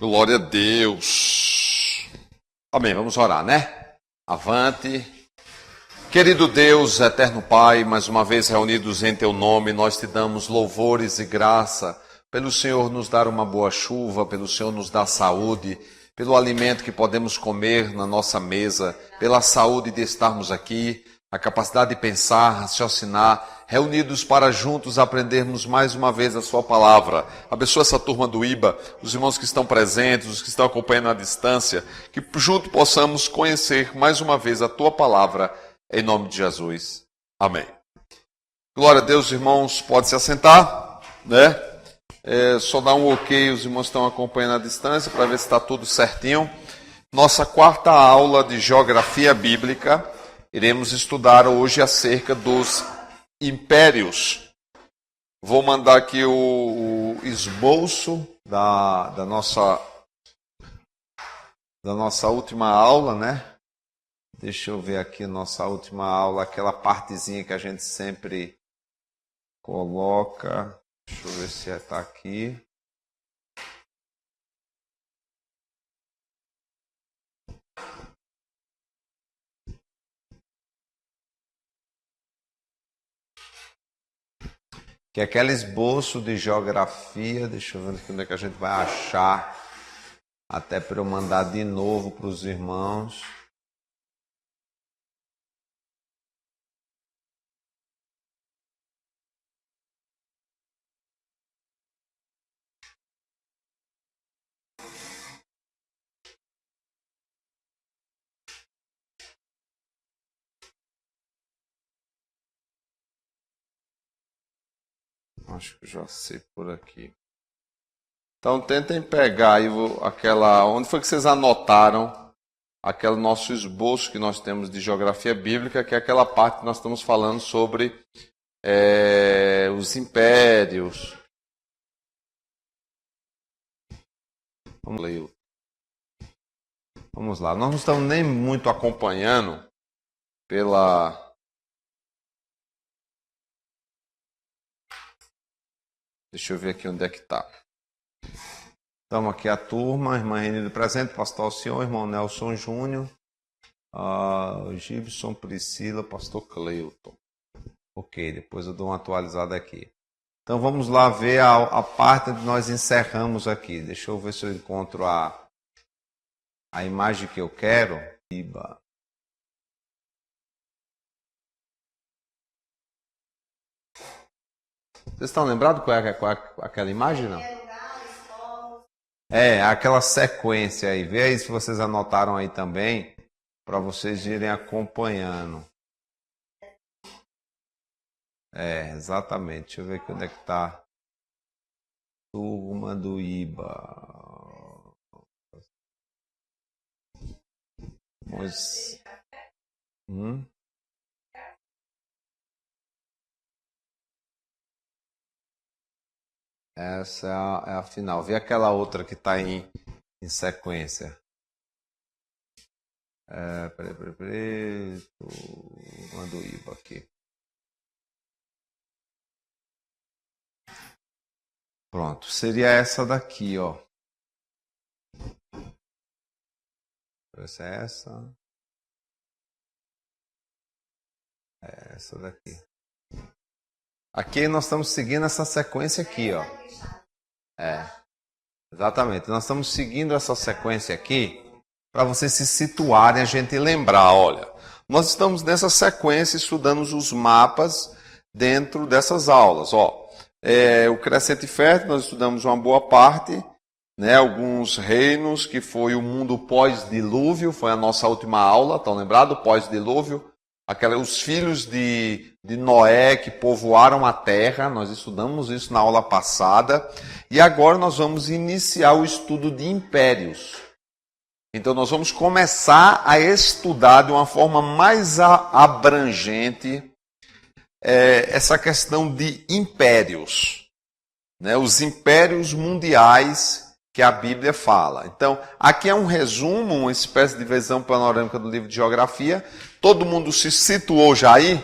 Glória a Deus. Amém, vamos orar, né? Avante. Querido Deus, eterno Pai, mais uma vez reunidos em Teu nome, nós te damos louvores e graça pelo Senhor nos dar uma boa chuva, pelo Senhor nos dar saúde, pelo alimento que podemos comer na nossa mesa, pela saúde de estarmos aqui, a capacidade de pensar, raciocinar, reunidos para juntos aprendermos mais uma vez a Sua palavra. Abençoa essa turma do IBA, os irmãos que estão presentes, os que estão acompanhando à distância, que juntos possamos conhecer mais uma vez a Tua palavra, em nome de Jesus. Amém. Glória a Deus, irmãos, pode se assentar, né? Só dar um ok, os irmãos estão acompanhando à distância para ver se está tudo certinho. Nossa quarta aula de Geografia Bíblica, iremos estudar hoje acerca dos impérios. Vou mandar aqui o esboço da nossa última aula, né? Deixa eu ver aqui nossa última aula, aquela partezinha que a gente sempre coloca. Deixa eu ver se está aqui. Que é aquele esboço de geografia. Deixa eu ver onde é que a gente vai achar. Até para eu mandar de novo para os irmãos. Acho que já sei por aqui. Então tentem pegar aí aquela. Onde foi que vocês anotaram aquele nosso esboço que nós temos de geografia bíblica, que é aquela parte que nós estamos falando sobre os impérios. Vamos ler. Vamos lá. Nós não estamos nem muito acompanhando pela. Deixa eu ver aqui onde é que está. Estamos aqui a turma, irmã Renildo presente, pastor Alcion, irmão Nelson Júnior, Gibson, Priscila, pastor Cleuton. Ok, depois eu dou uma atualizada aqui. Então vamos lá ver a parte onde nós encerramos aqui. Deixa eu ver se eu encontro a imagem que eu quero. Iba. Vocês estão lembrados qual é aquela imagem, não? Aquela sequência aí. Vê aí se vocês anotaram aí também, para vocês irem acompanhando. Exatamente. Deixa eu ver aqui onde é que está. Turma do IBA. Essa é a final. Vê aquela outra que está em sequência. Peraí. Manda o IBA aqui. Pronto. Seria essa daqui, ó. Essa é essa. Essa daqui. Aqui nós estamos seguindo essa sequência aqui, ó. Exatamente. Nós estamos seguindo essa sequência aqui para vocês se situarem, a gente lembrar, olha. Nós estamos nessa sequência estudando os mapas dentro dessas aulas, ó. O Crescente Fértil, nós estudamos uma boa parte, né? Alguns reinos, que foi o mundo pós-dilúvio, foi a nossa última aula, estão lembrados? Pós-dilúvio. Os filhos de Noé que povoaram a terra, nós estudamos isso na aula passada, e agora nós vamos iniciar o estudo de impérios. Então nós vamos começar a estudar de uma forma mais abrangente essa questão de impérios, né? Os impérios mundiais que a Bíblia fala. Então, aqui é um resumo, uma espécie de visão panorâmica do livro de geografia. Todo mundo se situou já aí?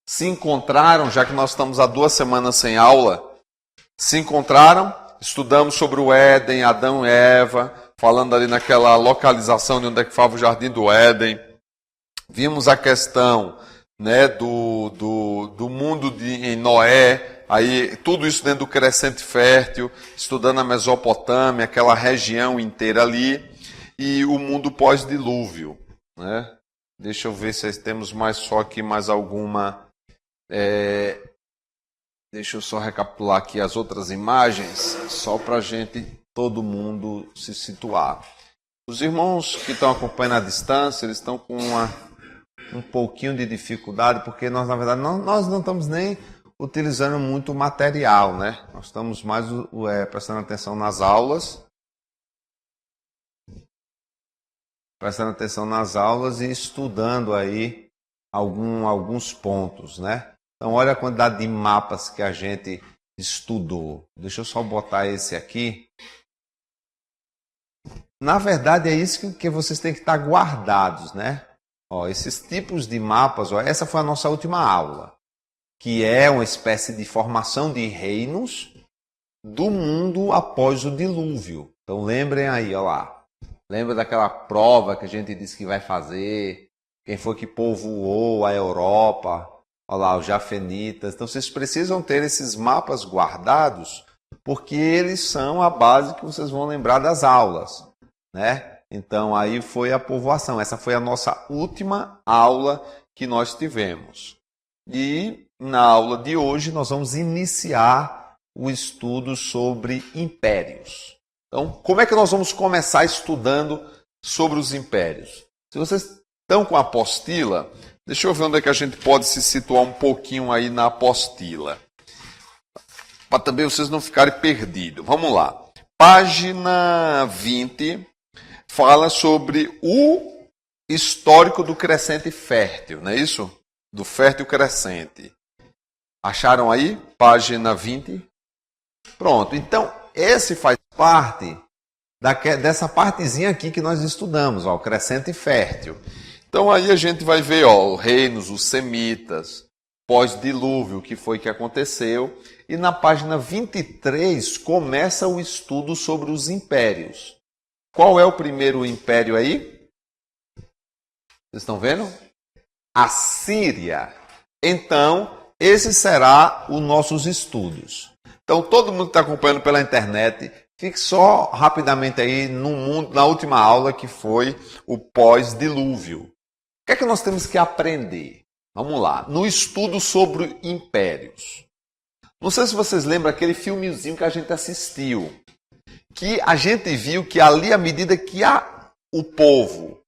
Se encontraram, já que nós estamos há 2 semanas sem aula? Se encontraram? estudamos sobre o Éden, Adão e Eva, falando ali naquela localização de onde é que ficava o Jardim do Éden. Vimos a questão, né, do mundo em Noé, aí tudo isso dentro do crescente fértil, estudando a Mesopotâmia, aquela região inteira ali, e o mundo pós-dilúvio, né? Deixa eu ver se temos mais alguma. Deixa eu só recapitular aqui as outras imagens, só para a gente, todo mundo, se situar. Os irmãos que estão acompanhando à distância, eles estão com um pouquinho de dificuldade, porque nós, na verdade, nós não estamos nem utilizando muito material, né? Nós estamos mais prestando atenção nas aulas. Prestando atenção nas aulas e estudando aí alguns pontos, né? Então, olha a quantidade de mapas que a gente estudou. Deixa eu só botar esse aqui. Na verdade, é isso que vocês têm que estar guardados, né? Ó, esses tipos de mapas, ó, essa foi a nossa última aula, que é uma espécie de formação de reinos do mundo após o dilúvio. Então, lembrem aí, ó lá. Lembra daquela prova que a gente disse que vai fazer? Quem foi que povoou a Europa? Olha lá, os jafenitas. Então, vocês precisam ter esses mapas guardados, porque eles são a base que vocês vão lembrar das aulas, né? Então, aí foi a povoação. Essa foi a nossa última aula que nós tivemos. E na aula de hoje, nós vamos iniciar o estudo sobre impérios. Então, como é que nós vamos começar estudando sobre os impérios? Se vocês estão com a apostila, deixa eu ver onde é que a gente pode se situar um pouquinho aí na apostila, para também vocês não ficarem perdidos. Vamos lá. Página 20 fala sobre o histórico do crescente fértil, não é isso? Do fértil crescente. Acharam aí? Página 20. Pronto. Então, esse faz parte dessa partezinha aqui que nós estudamos, ó, o crescente fértil. Então aí a gente vai ver, ó, os reinos, os semitas, pós-dilúvio, o que foi que aconteceu. E na página 23 começa o estudo sobre os impérios. Qual é o primeiro império aí? Vocês estão vendo? A Síria. Então, esse será os nossos estudos. Então, todo mundo que está acompanhando pela internet, fique só rapidamente aí na última aula, que foi o pós-dilúvio. O que é que nós temos que aprender? Vamos lá. No estudo sobre impérios. Não sei se vocês lembram aquele filmezinho que a gente assistiu, que a gente viu que ali, à medida que o povo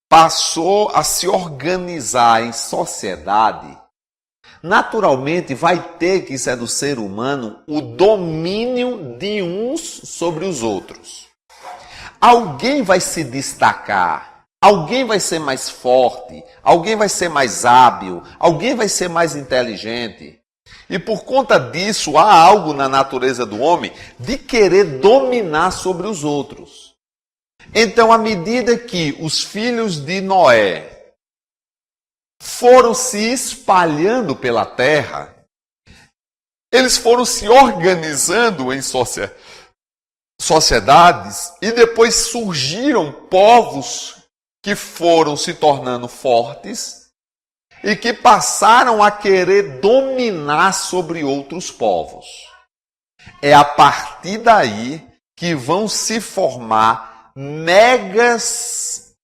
passou a se organizar em sociedade, naturalmente vai ter, que isso é do ser humano, o domínio de uns sobre os outros. Alguém vai se destacar, alguém vai ser mais forte, alguém vai ser mais hábil, alguém vai ser mais inteligente. E por conta disso, há algo na natureza do homem de querer dominar sobre os outros. Então, à medida que os filhos de Noé foram se espalhando pela terra, eles foram se organizando em sociedades e depois surgiram povos que foram se tornando fortes e que passaram a querer dominar sobre outros povos. É a partir daí que vão se formar megas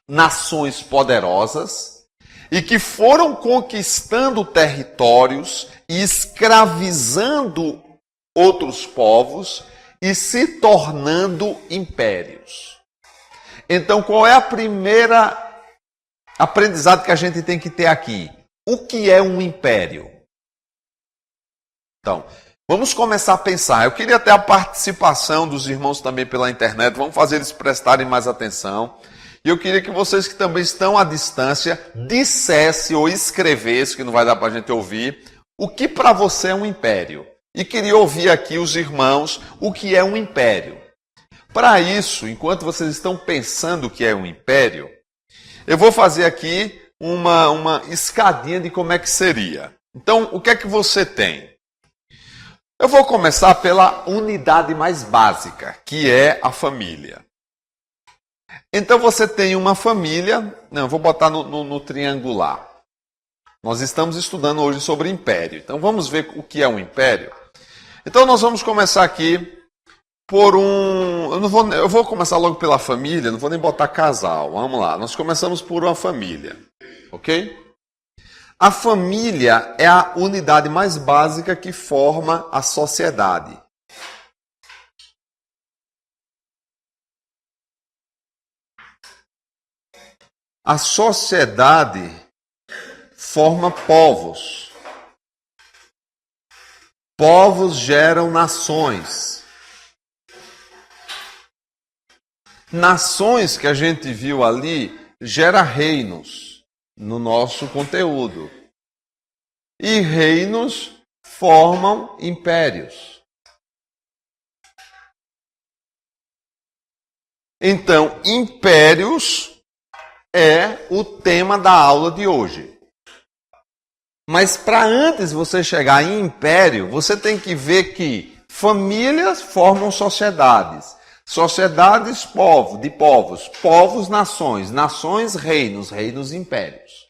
nações poderosas e que foram conquistando territórios e escravizando outros povos e se tornando impérios. Então, qual é a primeira aprendizado que a gente tem que ter aqui? O que é um império? Então, vamos começar a pensar. Eu queria ter a participação dos irmãos também pela internet. Vamos fazer eles prestarem mais atenção. E eu queria que vocês que também estão à distância dissessem ou escrevessem, que não vai dar para a gente ouvir, o que para você é um império. E queria ouvir aqui os irmãos o que é um império. Para isso, enquanto vocês estão pensando o que é um império, eu vou fazer aqui uma escadinha de como é que seria. Então, o que é que você tem? Eu vou começar pela unidade mais básica, que é a família. Então você tem uma família, não, eu vou botar no triangular. Nós estamos estudando hoje sobre império. Então vamos ver o que é um império. Então nós vamos começar aqui por um... Eu vou começar logo pela família, não vou nem botar casal. Vamos lá, nós começamos por uma família, ok? A família é a unidade mais básica que forma a sociedade. A sociedade forma povos. Povos geram nações. Nações que a gente viu ali gera reinos no nosso conteúdo. E reinos formam impérios. Então, impérios é o tema da aula de hoje. Mas para antes você chegar em império, você tem que ver que famílias formam sociedades. Sociedades, povos, nações, nações, reinos, reinos, impérios.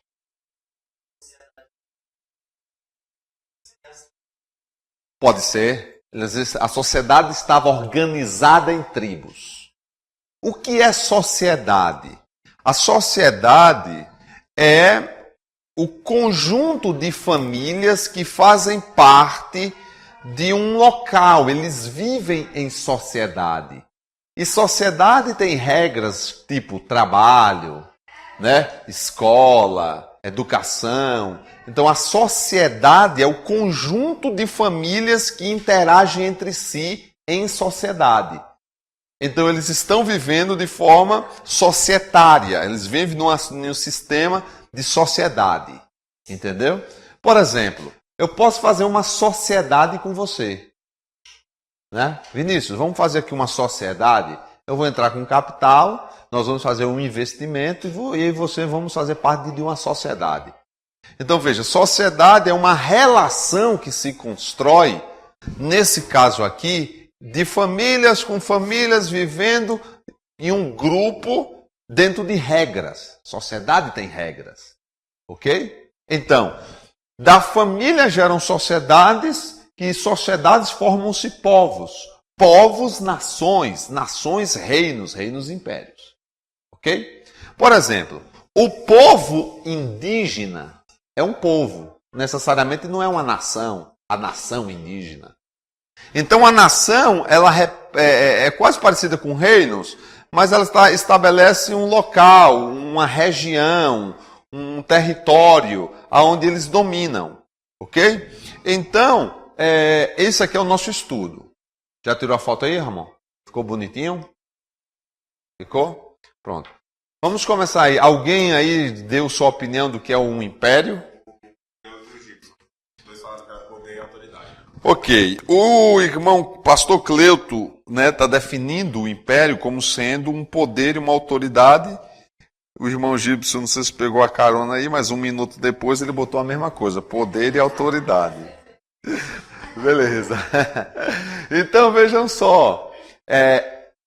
Pode ser. A sociedade estava organizada em tribos. O que é sociedade? A sociedade é o conjunto de famílias que fazem parte de um local. Eles vivem em sociedade. E sociedade tem regras tipo trabalho, né? Escola, educação. Então a sociedade é o conjunto de famílias que interagem entre si em sociedade. Então eles estão vivendo de forma societária, eles vivem num sistema de sociedade. Entendeu? Por exemplo, eu posso fazer uma sociedade com você. Né? Vinícius, vamos fazer aqui uma sociedade. Eu vou entrar com capital, nós vamos fazer um investimento e você vamos fazer parte de uma sociedade. Então veja, sociedade é uma relação que se constrói, nesse caso aqui, de famílias com famílias vivendo em um grupo dentro de regras. Sociedade tem regras, ok? Então, da família geram sociedades, que sociedades formam-se povos. Povos, nações. Nações, reinos. Reinos, impérios. Ok? Por exemplo, o povo indígena é um povo. Necessariamente não é uma nação. A nação indígena. Então a nação ela é quase parecida com reinos, mas ela estabelece um local, uma região, um território onde eles dominam. Ok? Então... esse aqui é o nosso estudo. Já tirou a foto aí, Ramon? Ficou bonitinho? Ficou? Pronto. Vamos começar aí. Alguém aí deu sua opinião do que é um império? Ok. O irmão pastor Cleuto está definindo o império como sendo um poder e uma autoridade. O irmão Gibson, não sei se pegou a carona aí, mas um minuto depois ele botou a mesma coisa. Poder e autoridade. Beleza. Então vejam só.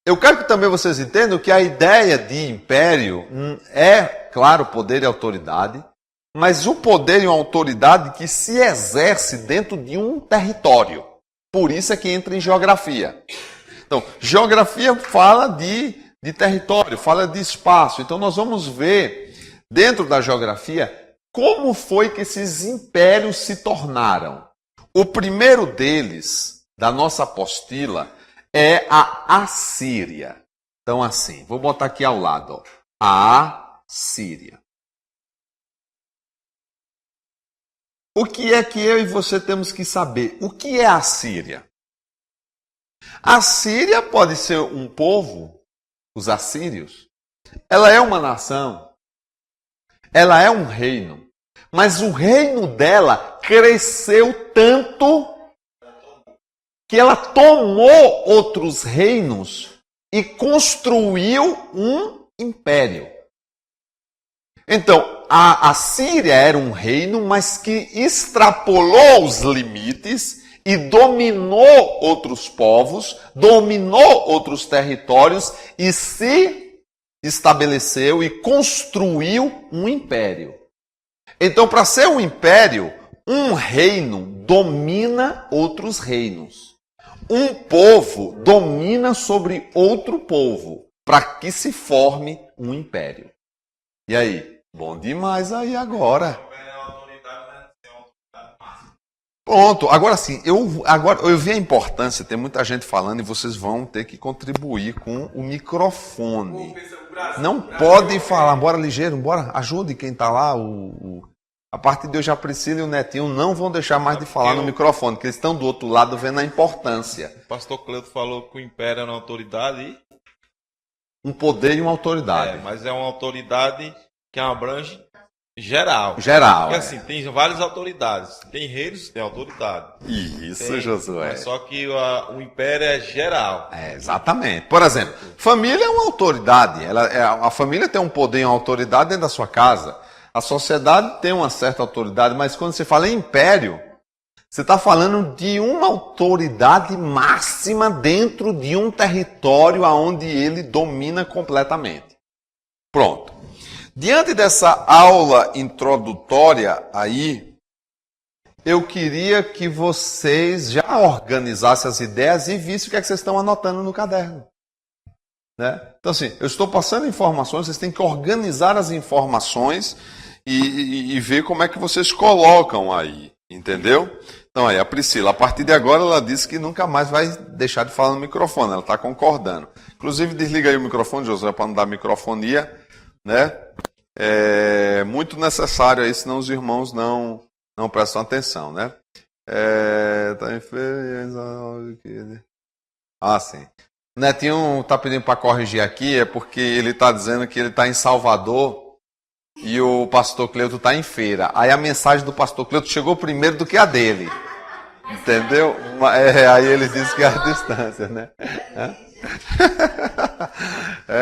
Eu quero que também vocês entendam que a ideia de império é, claro, poder e autoridade, mas o poder e uma autoridade que se exerce dentro de um território. Por isso é que entra em geografia. Então, geografia fala de território, fala de espaço. Então nós vamos ver, dentro da geografia, como foi que esses impérios se tornaram. O primeiro deles, da nossa apostila, é a Assíria. Então, assim, vou botar aqui ao lado. Ó, a Assíria. O que é que eu e você temos que saber? O que é a Assíria? A Síria pode ser um povo, os assírios. Ela é uma nação. Ela é um reino. Mas o reino dela cresceu tanto que ela tomou outros reinos e construiu um império. Então, a Síria era um reino, mas que extrapolou os limites e dominou outros povos, dominou outros territórios e se estabeleceu e construiu um império. Então, para ser um império, um reino domina outros reinos. Um povo domina sobre outro povo, para que se forme um império. E aí? Bom demais aí agora. Pronto, agora sim, eu vi a importância, tem muita gente falando e vocês vão ter que contribuir com o microfone. Não pode falar, bora ligeiro, bora, ajude quem está lá. A partir de hoje a Priscila e o Netinho não vão deixar mais de falar no microfone, porque eles estão do outro lado vendo a importância. O pastor Cleuto falou que o império é uma autoridade. Um poder e uma autoridade. Mas é uma autoridade que abrange geral. Geral. Porque assim, tem várias autoridades. Tem reinos, tem autoridade. Isso, Josué. Mas só que o império é geral. Exatamente. Por exemplo, família é uma autoridade. A família tem um poder e uma autoridade dentro da sua casa. A sociedade tem uma certa autoridade, mas quando você fala em império, você está falando de uma autoridade máxima dentro de um território onde ele domina completamente. Pronto. Diante dessa aula introdutória aí, eu queria que vocês já organizassem as ideias e vissem o que é que vocês estão anotando no caderno. Né? Então assim, eu estou passando informações, vocês têm que organizar as informações e ver como é que vocês colocam aí, entendeu? Então aí, a Priscila, a partir de agora, ela disse que nunca mais vai deixar de falar no microfone, ela está concordando. Inclusive, desliga aí o microfone, Josué, para não dar microfonia, né? É muito necessário aí, senão os irmãos não prestam atenção, né? Tá em sim. O Netinho está pedindo para corrigir aqui, é porque ele está dizendo que ele está em Salvador e o pastor Cleuto está em Feira. Aí a mensagem do pastor Cleuto chegou primeiro do que a dele. Entendeu? Aí ele disse que é a distância, né?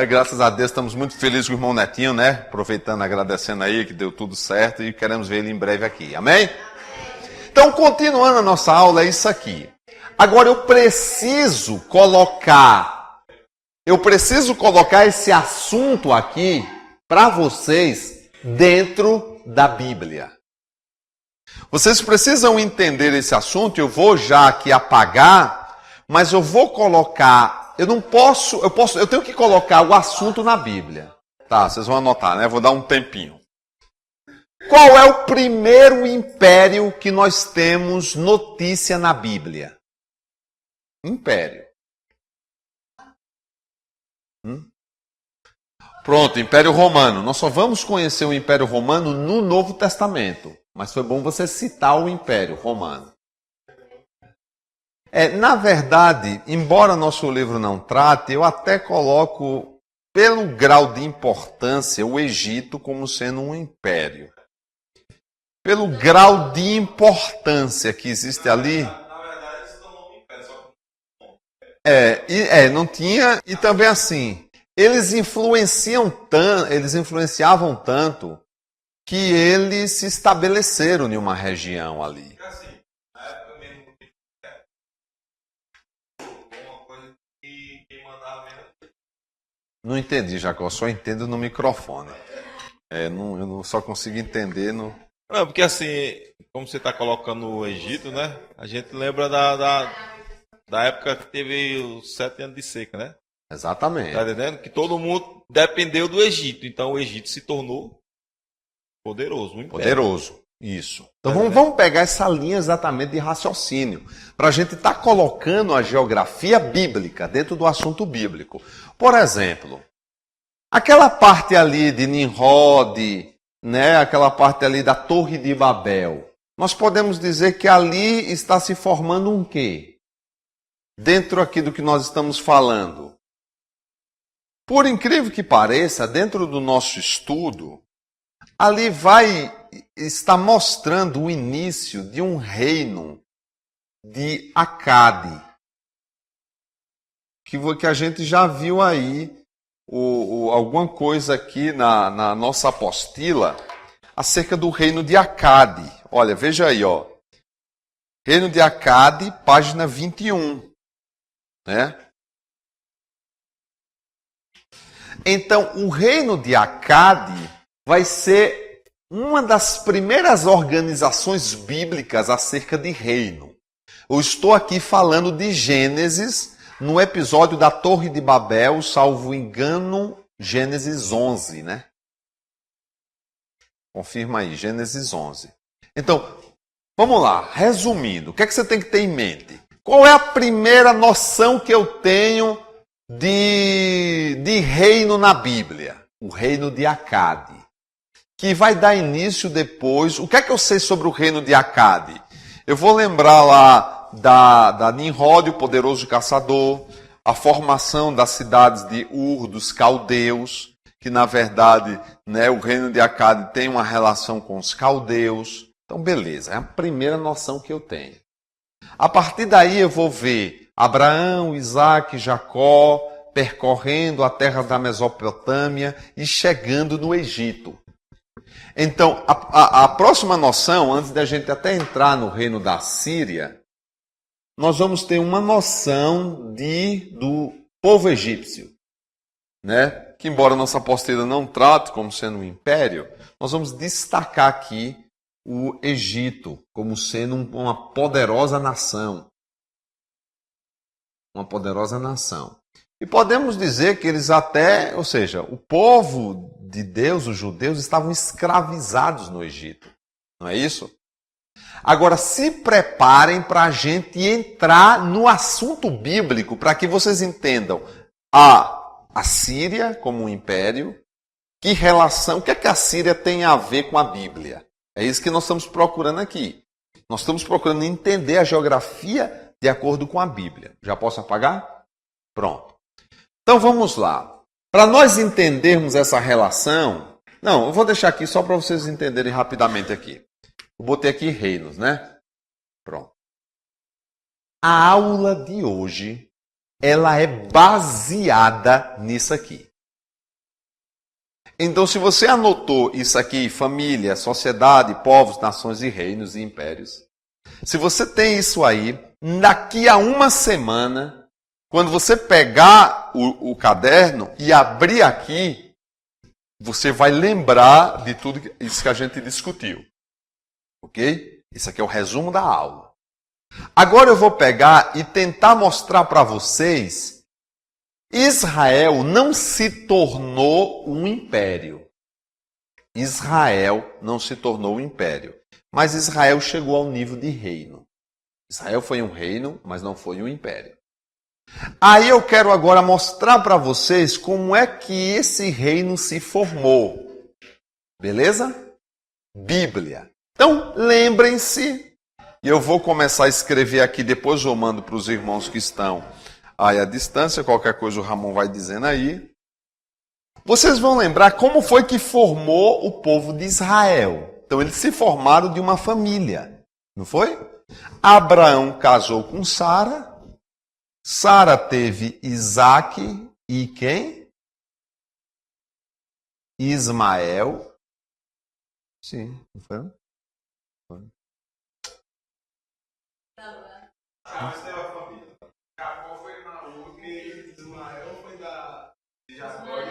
Graças a Deus, estamos muito felizes com o irmão Netinho, né? Aproveitando, agradecendo aí que deu tudo certo e queremos ver ele em breve aqui. Amém? Então, continuando a nossa aula, é isso aqui. Agora eu preciso colocar esse assunto aqui para vocês dentro da Bíblia. Vocês precisam entender esse assunto, eu vou já aqui apagar, mas eu vou colocar, eu tenho que colocar o assunto na Bíblia. Tá, vocês vão anotar, né? Vou dar um tempinho. Qual é o primeiro império que nós temos notícia na Bíblia? Império. Pronto, Império Romano. Nós só vamos conhecer o Império Romano no Novo Testamento. Mas foi bom você citar o Império Romano. Na verdade, embora nosso livro não trate, eu até coloco, pelo grau de importância, o Egito como sendo um império. Pelo grau de importância que existe ali. Na verdade, eles tornou um império, só não tinha, e também assim, eles influenciavam tanto que eles se estabeleceram em uma região ali. assim, na época mesmo, uma coisa que quem mandava mesmo. Não entendi, Jacó, só entendo no microfone. Eu não só consigo entender no... Não, porque assim, como você está colocando o Egito, né? A gente lembra da época que teve os 7 anos de seca, né? Exatamente. Tá entendendo? Que todo mundo dependeu do Egito. Então o Egito se tornou poderoso, um império. Poderoso, isso. Então vamos pegar essa linha exatamente de raciocínio, para a gente estar colocando a geografia bíblica dentro do assunto bíblico. Por exemplo, aquela parte ali de Nimrod, né, aquela parte ali da Torre de Babel, nós podemos dizer que ali está se formando um quê? Dentro aqui do que nós estamos falando. Por incrível que pareça, dentro do nosso estudo, ali está mostrando o início de um reino de Acade, que a gente já viu aí alguma coisa aqui na nossa apostila acerca do reino de Acade. Olha, veja aí, ó. Reino de Acade, página 21. Né? Então, o reino de Acade vai ser uma das primeiras organizações bíblicas acerca de reino. Eu estou aqui falando de Gênesis, no episódio da Torre de Babel, salvo engano, Gênesis 11, né? Confirma aí, Gênesis 11. Então, vamos lá, resumindo, o que é que você tem que ter em mente? Qual é a primeira noção que eu tenho de reino na Bíblia? O reino de Acade, que vai dar início depois. O que é que eu sei sobre o reino de Acade? Eu vou lembrar lá da Nimrod, o poderoso caçador, a formação das cidades de Ur, dos caldeus, que na verdade, né, o reino de Acade tem uma relação com os caldeus. Então, beleza, é a primeira noção que eu tenho. A partir daí eu vou ver Abraão, Isaac, Jacó percorrendo a terra da Mesopotâmia e chegando no Egito. Então, a próxima noção, antes da gente até entrar no reino da Síria, nós vamos ter uma noção do povo egípcio, né? Que embora nossa apostila não trate como sendo um império, nós vamos destacar aqui o Egito como sendo uma poderosa nação. Uma poderosa nação. E podemos dizer que eles até, ou seja, o povo de Deus, os judeus, estavam escravizados no Egito. Não é isso? Agora, se preparem para a gente entrar no assunto bíblico, para que vocês entendam a Síria como um império, que relação, o que é que a Síria tem a ver com a Bíblia? É isso que nós estamos procurando aqui. Nós estamos procurando entender a geografia de acordo com a Bíblia. Já posso apagar? Pronto. Então vamos lá. Para nós entendermos essa relação... Não, eu vou deixar aqui só para vocês entenderem rapidamente aqui. Eu botei aqui reinos, né? Pronto. A aula de hoje, ela é baseada nisso aqui. Então, se você anotou isso aqui, família, sociedade, povos, nações e reinos e impérios, se você tem isso aí, daqui a uma semana, quando você pegar o caderno e abrir aqui, você vai lembrar de tudo isso que a gente discutiu. Ok? Isso aqui é o resumo da aula. Agora eu vou pegar e tentar mostrar para vocês. Israel não se tornou um império. Israel não se tornou um império. Mas Israel chegou ao nível de reino. Israel foi um reino, mas não foi um império. Aí eu quero agora mostrar para vocês como é que esse reino se formou. Beleza? Bíblia. Então, lembrem-se, e eu vou começar a escrever aqui, depois eu mando para os irmãos que estão aí à distância, qualquer coisa o Ramon vai dizendo aí. Vocês vão lembrar como foi que formou o povo de Israel. Então, eles se formaram de uma família, não foi? Abraão casou com Sara, Sara teve Isaac e quem? Ismael. Sim, não foi? Mas teve a família. Jacó foi na Urca e Ismael foi de Jacó e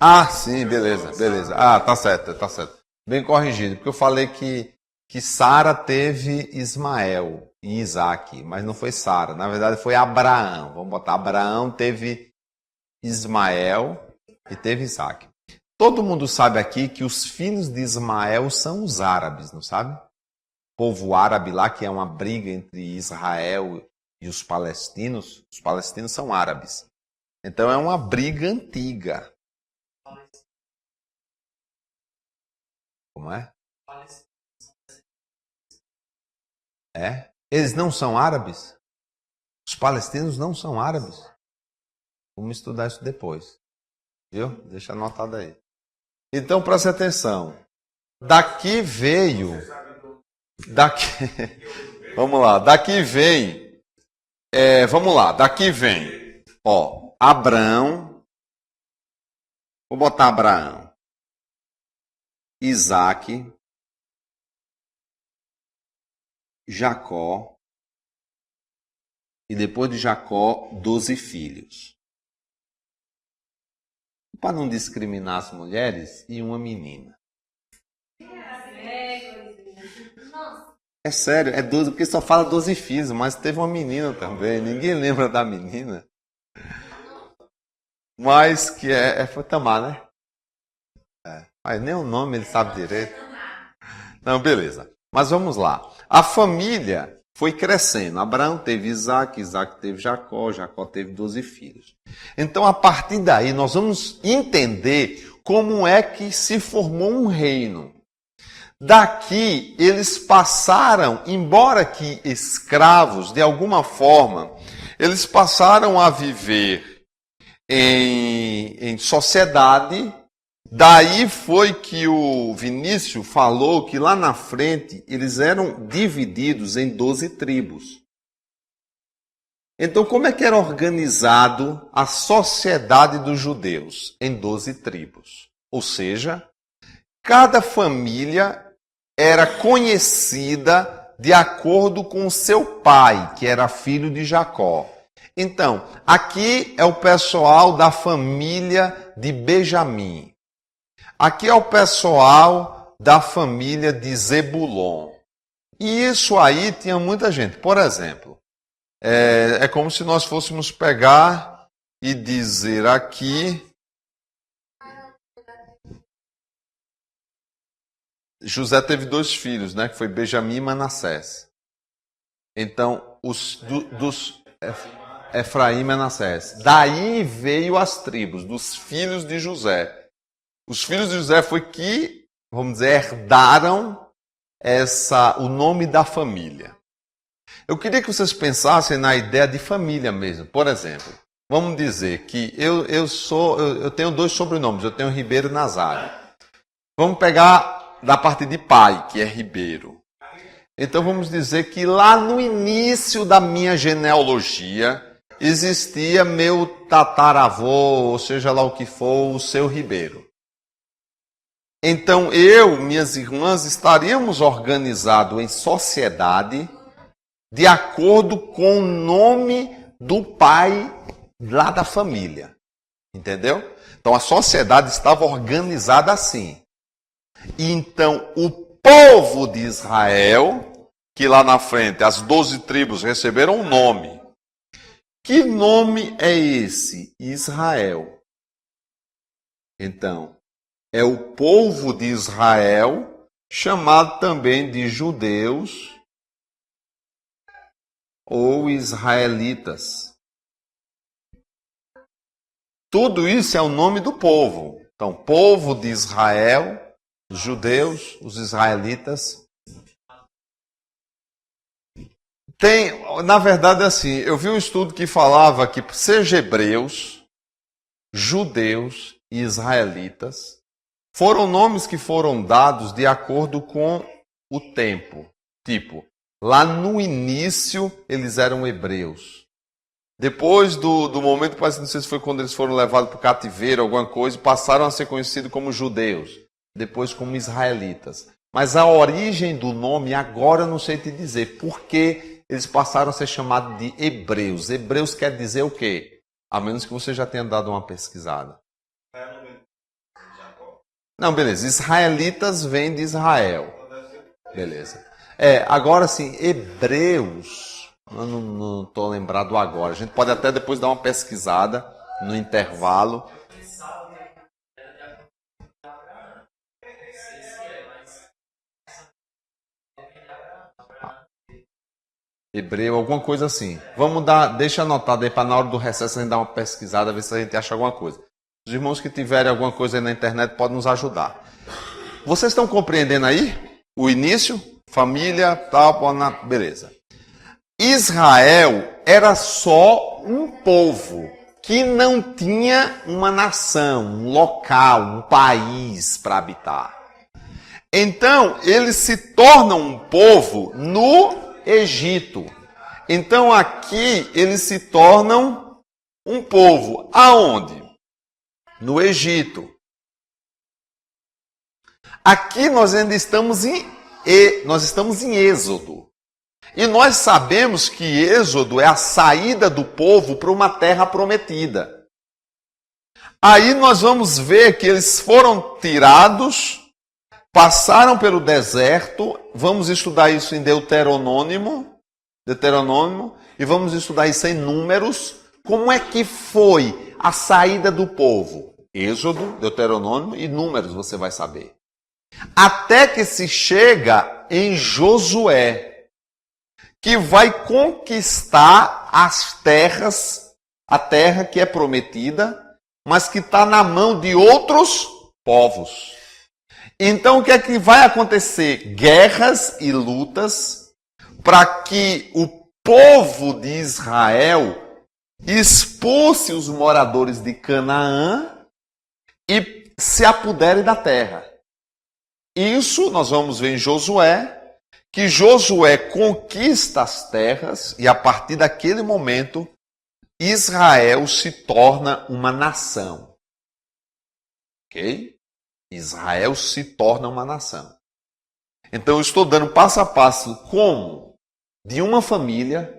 Ah, sim, beleza, beleza. Ah, tá certo, tá certo. Bem corrigido, porque eu falei que Sara teve Ismael e Isaac, mas não foi Sara, na verdade foi Abraão. Vamos botar, Abraão teve Ismael e teve Isaac. Todo mundo sabe aqui que os filhos de Ismael são os árabes, não sabe? O povo árabe lá, que é uma briga entre Israel e os palestinos são árabes. Então é uma briga antiga. Como é? É? Eles não são árabes? Os palestinos não são árabes? Vamos estudar isso depois. Viu? Deixa anotado aí. Então, preste atenção. Daqui veio... Vamos lá. Daqui vem... vamos lá. Daqui vem... Ó, Abraão... Vou botar Abraão. Isaac... Jacó, e depois de Jacó, 12 filhos. Para não discriminar as mulheres, e uma menina. É sério, é 12, porque só fala 12 filhos, mas teve uma menina também, ninguém lembra da menina. Mas que foi Tamar, né? Mas nem o nome ele sabe direito. Não, beleza. Mas vamos lá. A família foi crescendo. Abraão teve Isaac, Isaac teve Jacó, Jacó teve 12 filhos. Então, a partir daí, nós vamos entender como é que se formou um reino. Daqui, eles passaram, embora que escravos, de alguma forma, eles passaram a viver em sociedade. Daí foi que o Vinícius falou que lá na frente eles eram divididos em 12 tribos. Então, como é que era organizado a sociedade dos judeus? Em 12 tribos. Ou seja, cada família era conhecida de acordo com o seu pai, que era filho de Jacó. Então, aqui é o pessoal da família de Benjamim. Aqui é o pessoal da família de Zebulon. E isso aí tinha muita gente. Por exemplo, é como se nós fôssemos pegar e dizer aqui... José teve 2 filhos, né? Que foi Benjamim e Manassés. Então, Efraim e Manassés. Daí veio as tribos dos filhos de José. Os filhos de José foi que, vamos dizer, herdaram o nome da família. Eu queria que vocês pensassem na ideia de família mesmo. Por exemplo, vamos dizer que eu tenho 2 sobrenomes, eu tenho Ribeiro e Nazário. Vamos pegar da parte de pai, que é Ribeiro. Então vamos dizer que lá no início da minha genealogia existia meu tataravô, ou seja lá o que for, o seu Ribeiro. Então minhas irmãs, estaríamos organizados em sociedade de acordo com o nome do pai lá da família. Entendeu? Então a sociedade estava organizada assim. E então o povo de Israel, que lá na frente as 12 tribos receberam um nome. Que nome é esse? Israel. Então, é o povo de Israel, chamado também de judeus ou israelitas. Tudo isso é o nome do povo. Então, povo de Israel, os judeus, os israelitas. Na verdade, assim, eu vi um estudo que falava que, seja hebreus, judeus e israelitas, foram nomes que foram dados de acordo com o tempo. Tipo, lá no início eles eram hebreus. Depois do momento, não sei se foi quando eles foram levados para o cativeiro, alguma coisa, passaram a ser conhecidos como judeus. Depois como israelitas. Mas a origem do nome, agora eu não sei te dizer. Porque eles passaram a ser chamados de hebreus. Hebreus quer dizer o quê? A menos que você já tenha dado uma pesquisada. Não, beleza. Israelitas vem de Israel. Beleza. Agora sim, hebreus, eu não estou lembrado agora. A gente pode até depois dar uma pesquisada no intervalo. Hebreu, alguma coisa assim. Deixa anotado aí para na hora do recesso a gente dar uma pesquisada, ver se a gente acha alguma coisa. Os irmãos que tiverem alguma coisa aí na internet podem nos ajudar. Vocês estão compreendendo aí? O início, família, tal, beleza. Israel era só um povo que não tinha uma nação, um local, um país para habitar. Então, eles se tornam um povo no Egito. Então, aqui eles se tornam um povo. Aonde? No Egito. Aqui nós ainda estamos em Êxodo. E nós sabemos que Êxodo é a saída do povo para uma terra prometida. Aí nós vamos ver que eles foram tirados, passaram pelo deserto, vamos estudar isso em Deuteronômio, e vamos estudar isso em Números. Como é que foi a saída do povo? Êxodo, Deuteronômio e Números, você vai saber. Até que se chega em Josué, que vai conquistar as terras, a terra que é prometida, mas que está na mão de outros povos. Então o que é que vai acontecer? Guerras e lutas para que o povo de Israel expulse os moradores de Canaã e se apodere da terra. Isso nós vamos ver em Josué, que Josué conquista as terras e a partir daquele momento Israel se torna uma nação. Ok? Israel se torna uma nação. Então eu estou dando passo a passo como de uma família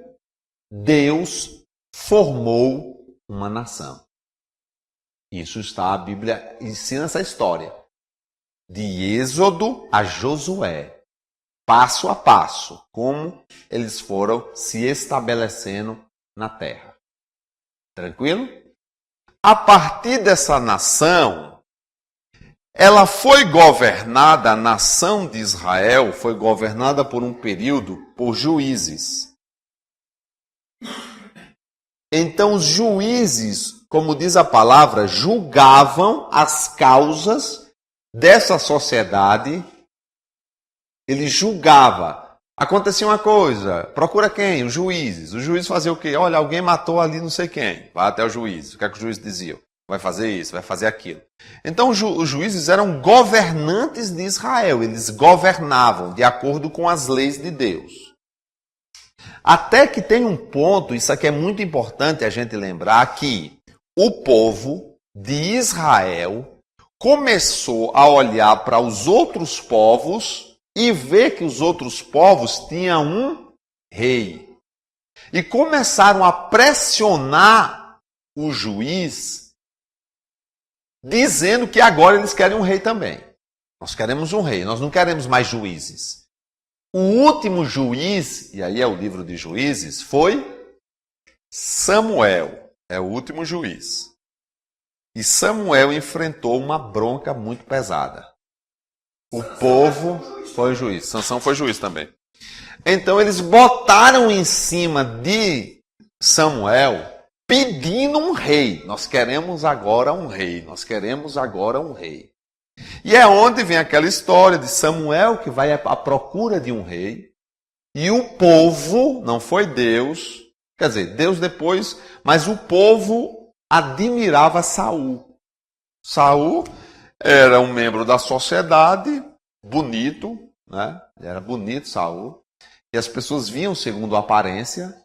Deus formou uma nação. Isso está, a Bíblia ensina essa história. De Êxodo a Josué. Passo a passo. Como eles foram se estabelecendo na terra. Tranquilo? A partir dessa nação, ela foi governada, a nação de Israel foi governada por um período por juízes. Então os juízes, como diz a palavra, julgavam as causas dessa sociedade. Ele julgava. Acontecia uma coisa, procura quem? Os juízes. Os juízes faziam o quê? Olha, alguém matou ali não sei quem. Vai até o juiz. O que é que os juízes diziam? Vai fazer isso, vai fazer aquilo. Então os juízes eram governantes de Israel. Eles governavam de acordo com as leis de Deus. Até que tem um ponto, isso aqui é muito importante a gente lembrar, que o povo de Israel começou a olhar para os outros povos e ver que os outros povos tinham um rei. E começaram a pressionar o juiz, dizendo que agora eles querem um rei também. Nós queremos um rei, nós não queremos mais juízes. O último juiz, e aí é o livro de Juízes, foi Samuel. É o último juiz. E Samuel enfrentou uma bronca muito pesada. O povo foi juiz. Sansão foi juiz também. Então eles botaram em cima de Samuel pedindo um rei. Nós queremos agora um rei. Nós queremos agora um rei. E é onde vem aquela história de Samuel que vai à procura de um rei. E o povo, não foi Deus, quer dizer, Deus depois, mas o povo admirava Saul. Saul era um membro da sociedade, bonito, né? Era bonito Saul. E as pessoas viam segundo a aparência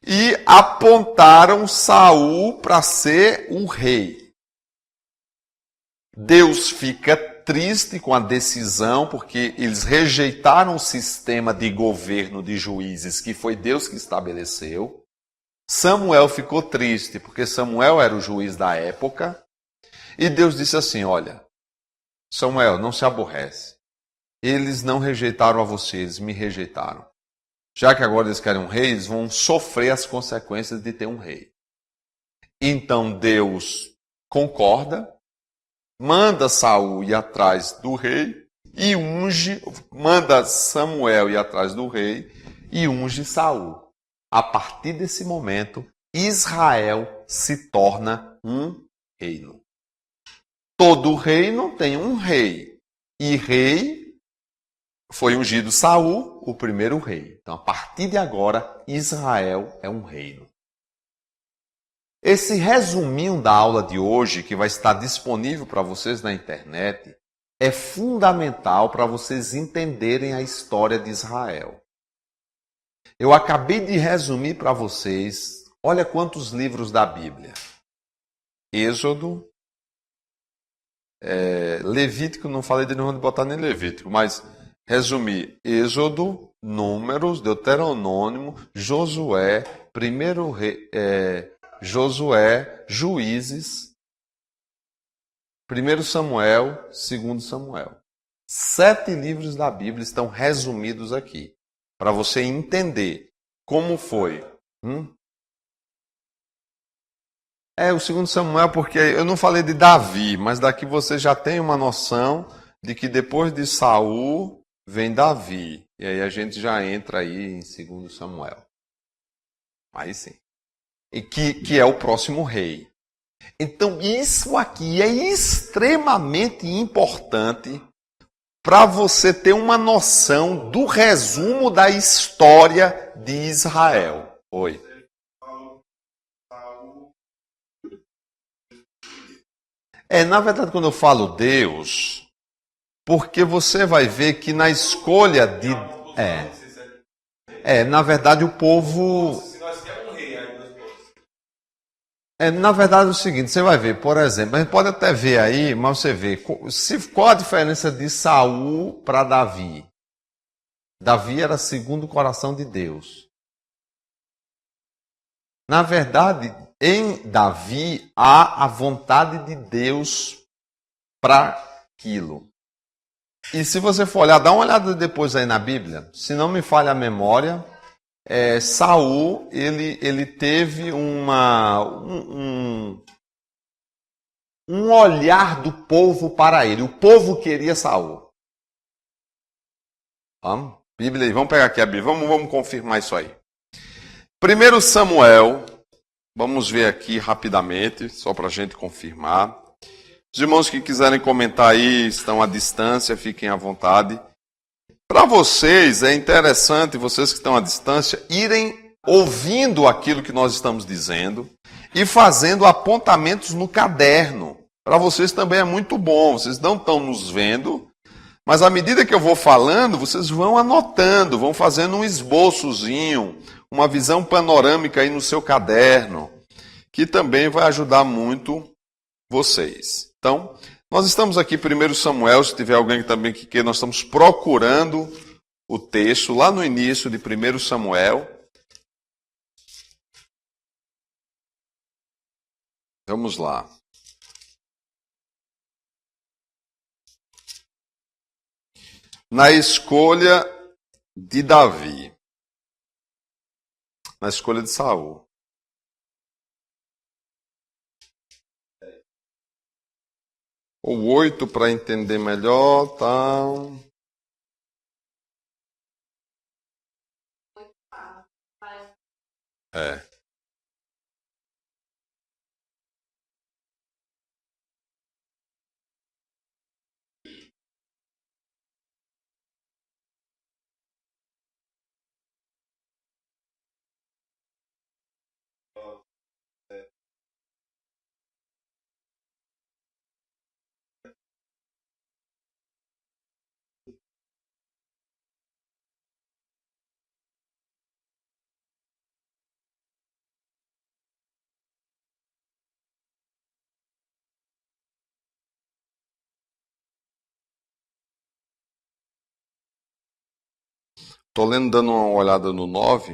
e apontaram Saul para ser o rei. Deus fica triste com a decisão, porque eles rejeitaram o sistema de governo de juízes que foi Deus que estabeleceu. Samuel ficou triste, porque Samuel era o juiz da época. E Deus disse assim, olha, Samuel, não se aborrece. Eles não rejeitaram a você, eles me rejeitaram. Já que agora eles querem um rei, eles vão sofrer as consequências de ter um rei. Então Deus concorda, manda Saul ir atrás do rei e manda Samuel ir atrás do rei e unge Saul. A partir desse momento, Israel se torna um reino. Todo reino tem um rei. E rei foi ungido Saul, o primeiro rei. Então, a partir de agora, Israel é um reino. Esse resuminho da aula de hoje, que vai estar disponível para vocês na internet, é fundamental para vocês entenderem a história de Israel. Eu acabei de resumir para vocês, olha quantos livros da Bíblia. Êxodo, Levítico, não falei de nenhum de botar nem Levítico, mas resumir: Êxodo, Números, Deuteronômio, Josué, Josué, Juízes, 1 Samuel, 2 Samuel. 7 livros da Bíblia estão resumidos aqui, para você entender como foi. O 2 Samuel, porque eu não falei de Davi, mas daqui você já tem uma noção de que depois de Saul vem Davi. E aí a gente já entra aí em 2 Samuel. Aí sim. E que é o próximo rei. Então isso aqui é extremamente importante para você ter uma noção do resumo da história de Israel. Oi. Na verdade, quando eu falo Deus, porque você vai ver que na escolha de... na verdade, o povo... na verdade, é o seguinte, você vai ver, por exemplo, a gente pode até ver aí, mas você vê, qual a diferença de Saul para Davi? Davi era segundo o coração de Deus. Na verdade, em Davi há a vontade de Deus para aquilo. E se você for olhar, dá uma olhada depois aí na Bíblia, se não me falha a memória, Saul, ele teve um olhar do povo para ele. O povo queria Saul. Bíblia, vamos pegar aqui a Bíblia, vamos confirmar isso aí. 1 Samuel, vamos ver aqui rapidamente, só para a gente confirmar. Os irmãos que quiserem comentar aí, estão à distância, fiquem à vontade. Para vocês, é interessante, vocês que estão à distância, irem ouvindo aquilo que nós estamos dizendo e fazendo apontamentos no caderno. Para vocês também é muito bom, vocês não estão nos vendo, mas à medida que eu vou falando, vocês vão anotando, vão fazendo um esboçozinho, uma visão panorâmica aí no seu caderno, que também vai ajudar muito vocês. Então, nós estamos aqui, 1 Samuel, se tiver alguém também que queira, nós estamos procurando o texto lá no início de 1 Samuel. Vamos lá. Na escolha de Davi. Na escolha de Saul. Ou 8 para entender melhor, tá? Estou lendo, dando uma olhada no 9.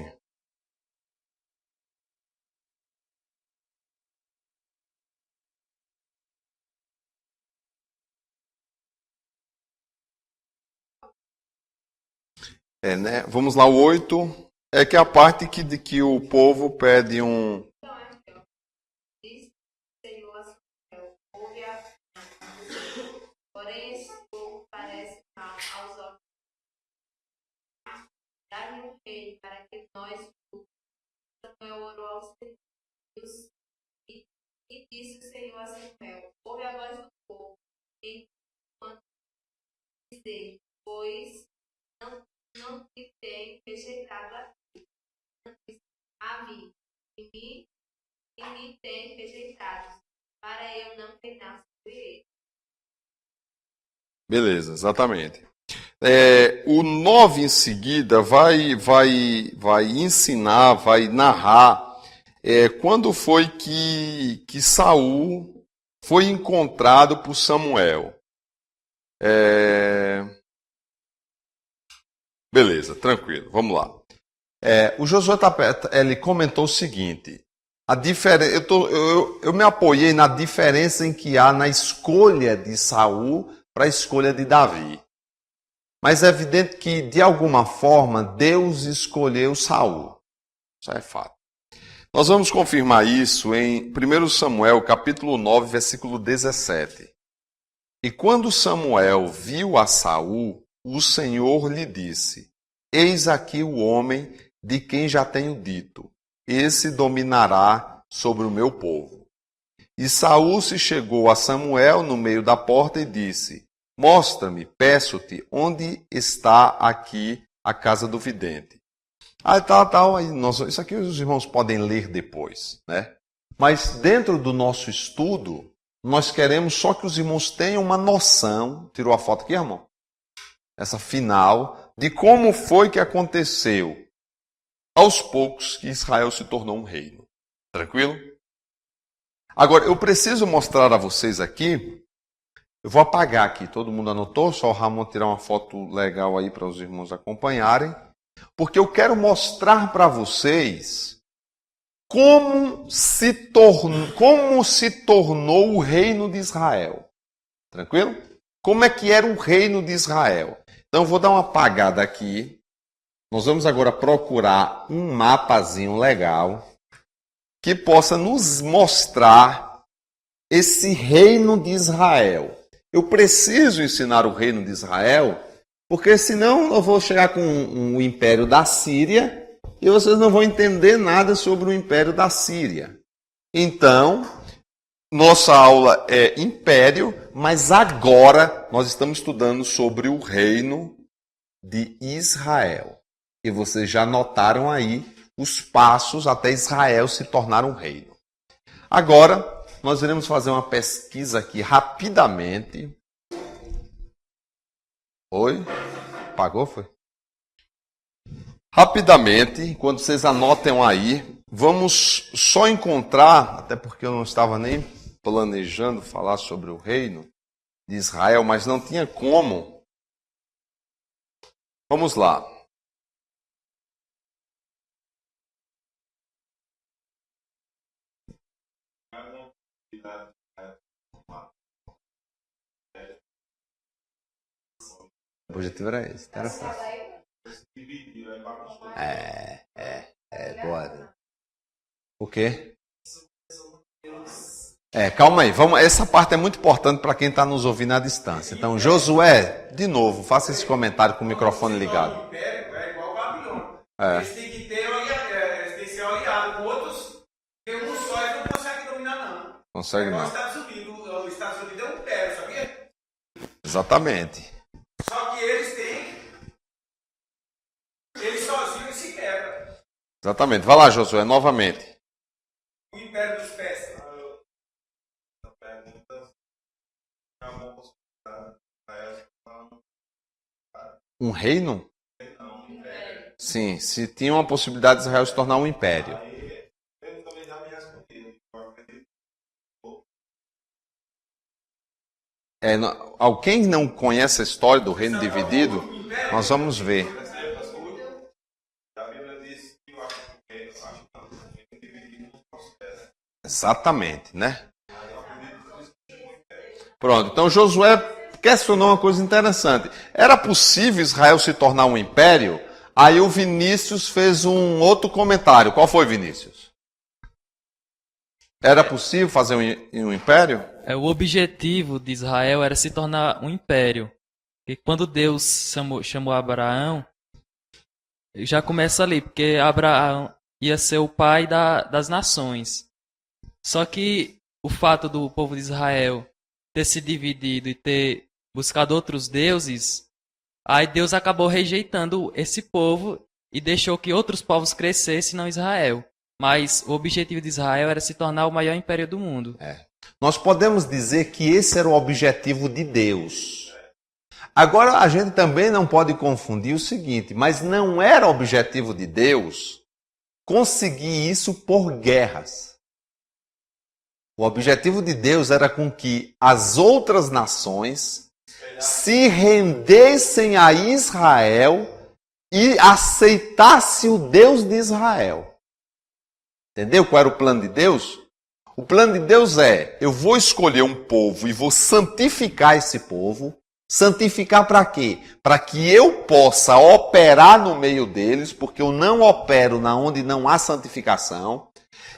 Né? Vamos lá, o 8 é que é a parte de que o povo pede um... Porém, esse povo parece mal aos olhos. Dá-lhe um rei para que nós Samuel orou aos Deus e disse o Senhor a Samuel: ouve a voz do povo e quando dizer, pois não te tem rejeitado a mim, e me tem rejeitado, para eu não reinar sobre ele. Beleza, exatamente. O 9 em seguida vai ensinar, vai narrar quando foi que Saul foi encontrado por Samuel. Beleza, tranquilo, vamos lá. O Josué ele comentou o seguinte, eu me apoiei na diferença em que há na escolha de Saul para a escolha de Davi. Mas é evidente que, de alguma forma, Deus escolheu Saul. Isso é fato. Nós vamos confirmar isso em 1 Samuel, capítulo 9, versículo 17. E quando Samuel viu a Saul, o Senhor lhe disse: Eis aqui o homem de quem já tenho dito, esse dominará sobre o meu povo. E Saul se chegou a Samuel no meio da porta e disse: Mostra-me, peço-te, onde está aqui a casa do vidente. Isso aqui os irmãos podem ler depois, né? Mas dentro do nosso estudo, nós queremos só que os irmãos tenham uma noção, tirou a foto aqui, irmão? Essa final, de como foi que aconteceu, aos poucos, que Israel se tornou um reino. Tranquilo? Agora, eu preciso mostrar a vocês aqui, eu vou apagar aqui, todo mundo anotou? Só o Ramon tirar uma foto legal aí para os irmãos acompanharem. Porque eu quero mostrar para vocês como se tornou o reino de Israel. Tranquilo? Como é que era o reino de Israel? Então eu vou dar uma apagada aqui. Nós vamos agora procurar um mapazinho legal que possa nos mostrar esse reino de Israel. Eu preciso ensinar o reino de Israel, porque senão eu vou chegar com o império da Síria e vocês não vão entender nada sobre o império da Síria. Então, nossa aula é império, mas agora nós estamos estudando sobre o reino de Israel. E vocês já notaram aí os passos até Israel se tornar um reino. Agora, nós iremos fazer uma pesquisa aqui rapidamente. Oi? Apagou, foi? Rapidamente, quando vocês anotem aí, vamos só encontrar, até porque eu não estava nem planejando falar sobre o reino de Israel, mas não tinha como. Vamos lá. O objetivo era esse, era fácil. Bora. O quê? Calma aí, vamos. Essa parte é muito importante para quem está nos ouvindo à distância. Então, Josué, de novo, faça esse comentário com o microfone ligado. É igual o Babilônia. Eles têm que ter eles têm que ser aliados com outros, porque um só eles não conseguem dominar, não. Consegue não. Os Estados Unidos é um império, sabia? Exatamente. Só que eles sozinhos se quebram. Exatamente. Vai lá, Josué, novamente. O império dos persas. Um reino? Sim, se tinha uma possibilidade de Israel se tornar um império. Alguém não conhece a história do reino dividido? Nós vamos ver. Exatamente, né? Pronto, então Josué questionou uma coisa interessante. Era possível Israel se tornar um império? Aí o Vinícius fez um outro comentário. Qual foi, Vinícius? Era possível fazer um império? O objetivo de Israel era se tornar um império. E quando Deus chamou Abraão, já começa ali, porque Abraão ia ser o pai das nações. Só que o fato do povo de Israel ter se dividido e ter buscado outros deuses, aí Deus acabou rejeitando esse povo e deixou que outros povos crescessem, não Israel. Mas o objetivo de Israel era se tornar o maior império do mundo. Nós podemos dizer que esse era o objetivo de Deus. Agora, a gente também não pode confundir o seguinte, mas não era objetivo de Deus conseguir isso por guerras. O objetivo de Deus era com que as outras nações se rendessem a Israel e aceitasse o Deus de Israel. Entendeu qual era o plano de Deus? O plano de Deus é, eu vou escolher um povo e vou santificar esse povo. Santificar para quê? Para que eu possa operar no meio deles, porque eu não opero na onde não há santificação.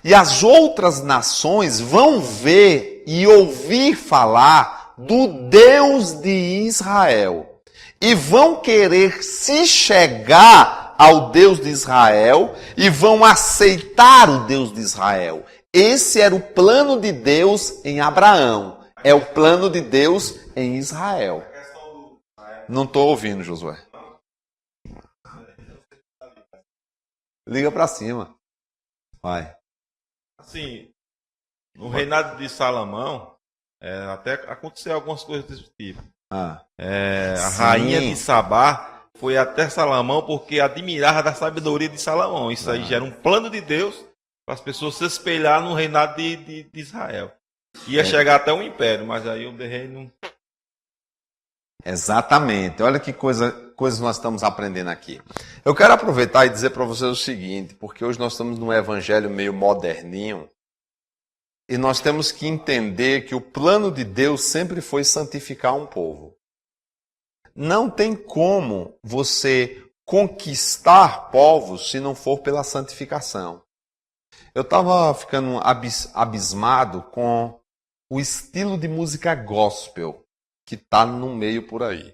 E as outras nações vão ver e ouvir falar do Deus de Israel. E vão querer se chegar ao Deus de Israel e vão aceitar o Deus de Israel. Esse era o plano de Deus em Abraão. É o plano de Deus em Israel. Não estou ouvindo, Josué. Liga para cima. Vai. Assim, no reinado de Salomão, até aconteceu algumas coisas desse tipo. A rainha de Sabá foi até Salomão porque admirava da sabedoria de Salomão. Isso aí já era um plano de Deus para as pessoas se espelhar no reinado de Israel. Ia chegar até o império, mas aí o rei não... Exatamente. Olha que coisas nós estamos aprendendo aqui. Eu quero aproveitar e dizer para vocês o seguinte, porque hoje nós estamos num evangelho meio moderninho e nós temos que entender que o plano de Deus sempre foi santificar um povo. Não tem como você conquistar povos se não for pela santificação. Eu estava ficando abismado com o estilo de música gospel que está no meio por aí.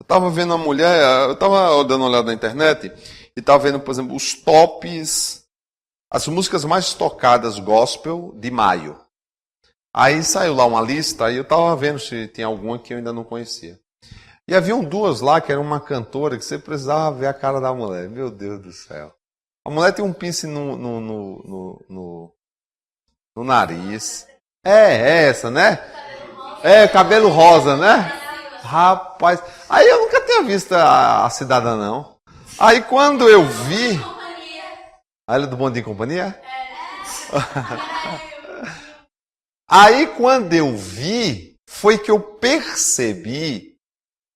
Eu estava vendo uma mulher, eu estava dando uma olhada na internet e estava vendo, por exemplo, os tops, as músicas mais tocadas gospel de maio. Aí saiu lá uma lista e eu estava vendo se tinha alguma que eu ainda não conhecia. E haviam duas lá que era uma cantora que você precisava ver a cara da mulher. Meu Deus do céu. A mulher tem um piercing no nariz. É essa, né? Cabelo rosa, né? Rapaz. Aí eu nunca tinha visto a cidadã, não. Aí quando eu vi... A ela é do Bom Dia e Companhia? Aí quando eu vi, foi que eu percebi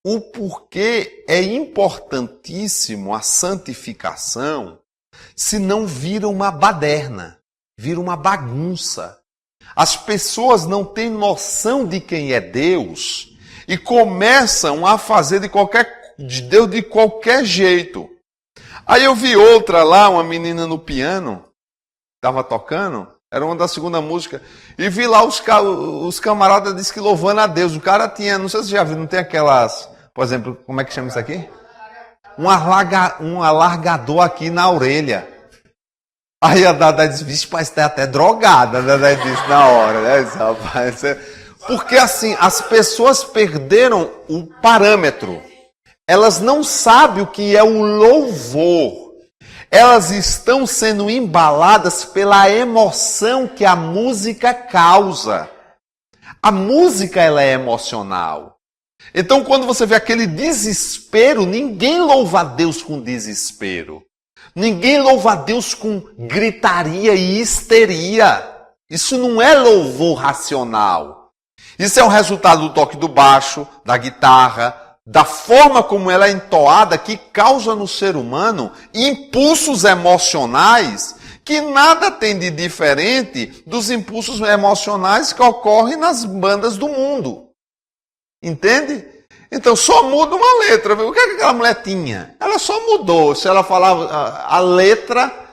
o porquê é importantíssimo a santificação, senão vira uma baderna, vira uma bagunça. As pessoas não têm noção de quem é Deus e começam a fazer de Deus de qualquer jeito. Aí eu vi outra lá, uma menina no piano, estava tocando, era uma da segunda música, e vi lá os camaradas dizem que louvando a Deus. O cara tinha, não sei se você já viu, não tem aquelas, por exemplo, como é que chama isso aqui? Um alargador aqui na orelha. Aí a Dada disse, vixe, parece que tá até drogada. A Dada disse na hora, né? Rapaz, porque assim, as pessoas perderam o parâmetro. Elas não sabem o que é o louvor. Elas estão sendo embaladas pela emoção que a música causa. A música, ela é emocional. Então, quando você vê aquele desespero, ninguém louva a Deus com desespero. Ninguém louva a Deus com gritaria e histeria. Isso não é louvor racional. Isso é o resultado do toque do baixo, da guitarra, da forma como ela é entoada, que causa no ser humano impulsos emocionais que nada tem de diferente dos impulsos emocionais que ocorrem nas bandas do mundo. Entende? Então só muda uma letra. O que é que aquela mulher tinha? Ela só mudou. Se ela falava a letra,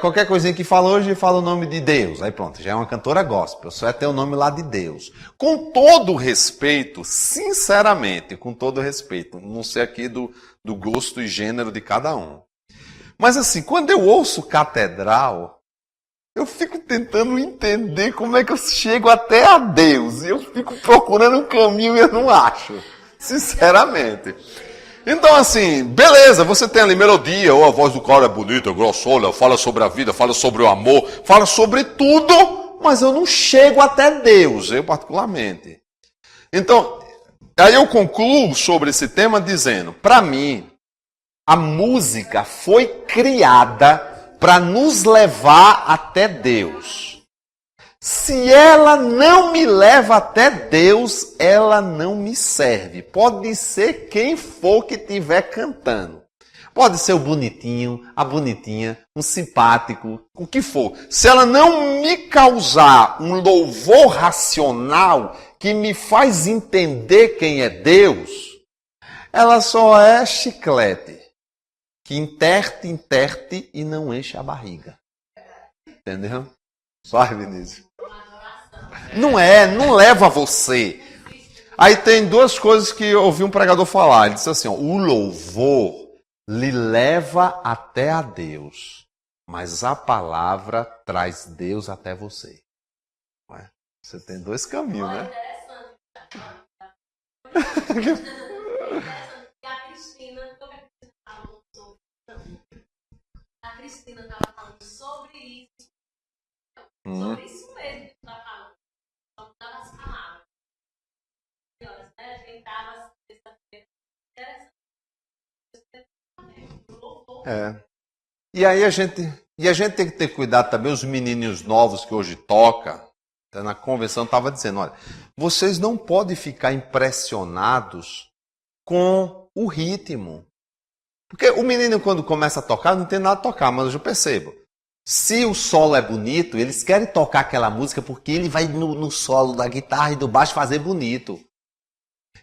qualquer coisinha que fala hoje, fala o nome de Deus. Aí pronto, já é uma cantora gospel. Só é ter o nome lá de Deus. Com todo respeito, sinceramente, com todo respeito, não sei aqui do gosto e gênero de cada um. Mas assim, quando eu ouço catedral, eu fico tentando entender como é que eu chego até a Deus. E eu fico procurando um caminho e eu não acho. Sinceramente. Então assim, beleza, você tem ali melodia, ou a voz do cara é bonita, grossona, fala sobre a vida, fala sobre o amor, fala sobre tudo, mas eu não chego até Deus, eu particularmente. Então, aí eu concluo sobre esse tema dizendo, para mim, a música foi criada para nos levar até Deus. se ela não me leva até Deus, ela não me serve. Pode ser quem for que estiver cantando. Pode ser o bonitinho, a bonitinha, um simpático, o que for. Se ela não me causar um louvor racional que me faz entender quem é Deus, ela só é chiclete que interte e não enche a barriga. Entendeu? Vai, Vinícius. Não leva você. Aí tem duas coisas que eu ouvi um pregador falar. Ele disse assim, ó, o louvor lhe leva até a Deus, mas a palavra traz Deus até você. Você tem dois caminhos, né? A Cristina estava falando sobre isso. Sobre isso mesmo que tu está falando. Só mudava as palavras. A gente estava interessante. E aí a gente tem que ter cuidado também, os menininhos novos que hoje tocam. Na convenção estava dizendo, olha, vocês não podem ficar impressionados com o ritmo. Porque o menino, quando começa a tocar, não tem nada a tocar, mas eu percebo. Se o solo é bonito, eles querem tocar aquela música porque ele vai no solo da guitarra e do baixo fazer bonito.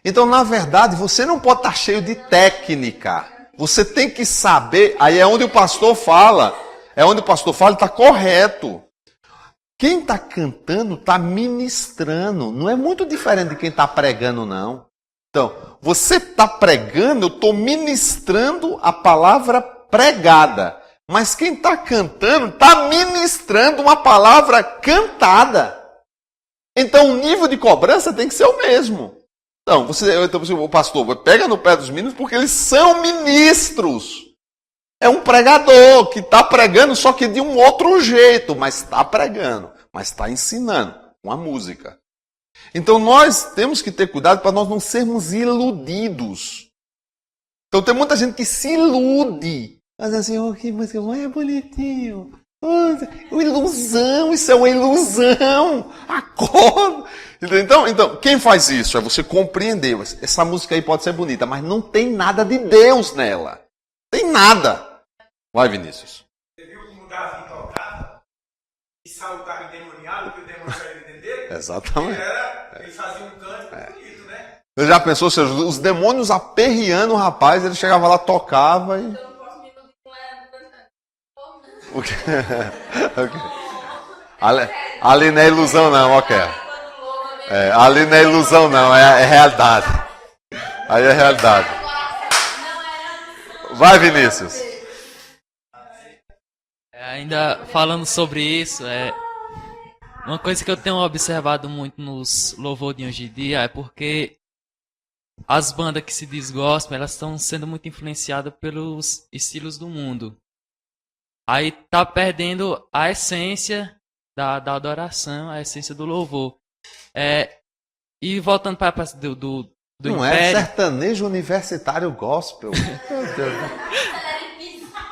Então, na verdade, você não pode estar cheio de técnica. Você tem que saber, aí é onde o pastor fala, está correto. Quem está cantando está ministrando, não é muito diferente de quem está pregando, não. Então, você está pregando, eu estou ministrando a palavra pregada. Mas quem está cantando está ministrando uma palavra cantada. Então, o nível de cobrança tem que ser o mesmo. Então, o pastor pega no pé dos meninos porque eles são ministros. É um pregador que está pregando, só que de um outro jeito, mas está pregando, mas está ensinando com a música. Então, nós temos que ter cuidado para nós não sermos iludidos. Então, tem muita gente que se ilude. Mas assim, oh, que música é bonitinho. Oh, ilusão, isso é uma ilusão. Acorda. Então, quem faz isso? É você compreender. Essa música aí pode ser bonita, mas não tem nada de Deus nela. Tem nada. Vai, Vinícius. Você viu como Davi tocava? E Saul estava endemoniado, que o demônio saiu dele? Exatamente. Ele fazia um canto bonito, né? Você já pensou, seja, os demônios aperreando o rapaz, ele chegava lá, tocava e... O quê? Ali não é ilusão não, ok. Ali não é ilusão não, é realidade. Aí é realidade. Vai, Vinícius. Ainda falando sobre isso, uma coisa que eu tenho observado muito nos louvores de hoje em dia é porque as bandas que se diz gospel, elas estão sendo muito influenciadas pelos estilos do mundo. Aí tá perdendo a essência da adoração, a essência do louvor. E voltando para a parte do não Império, é sertanejo universitário gospel. Meu Deus.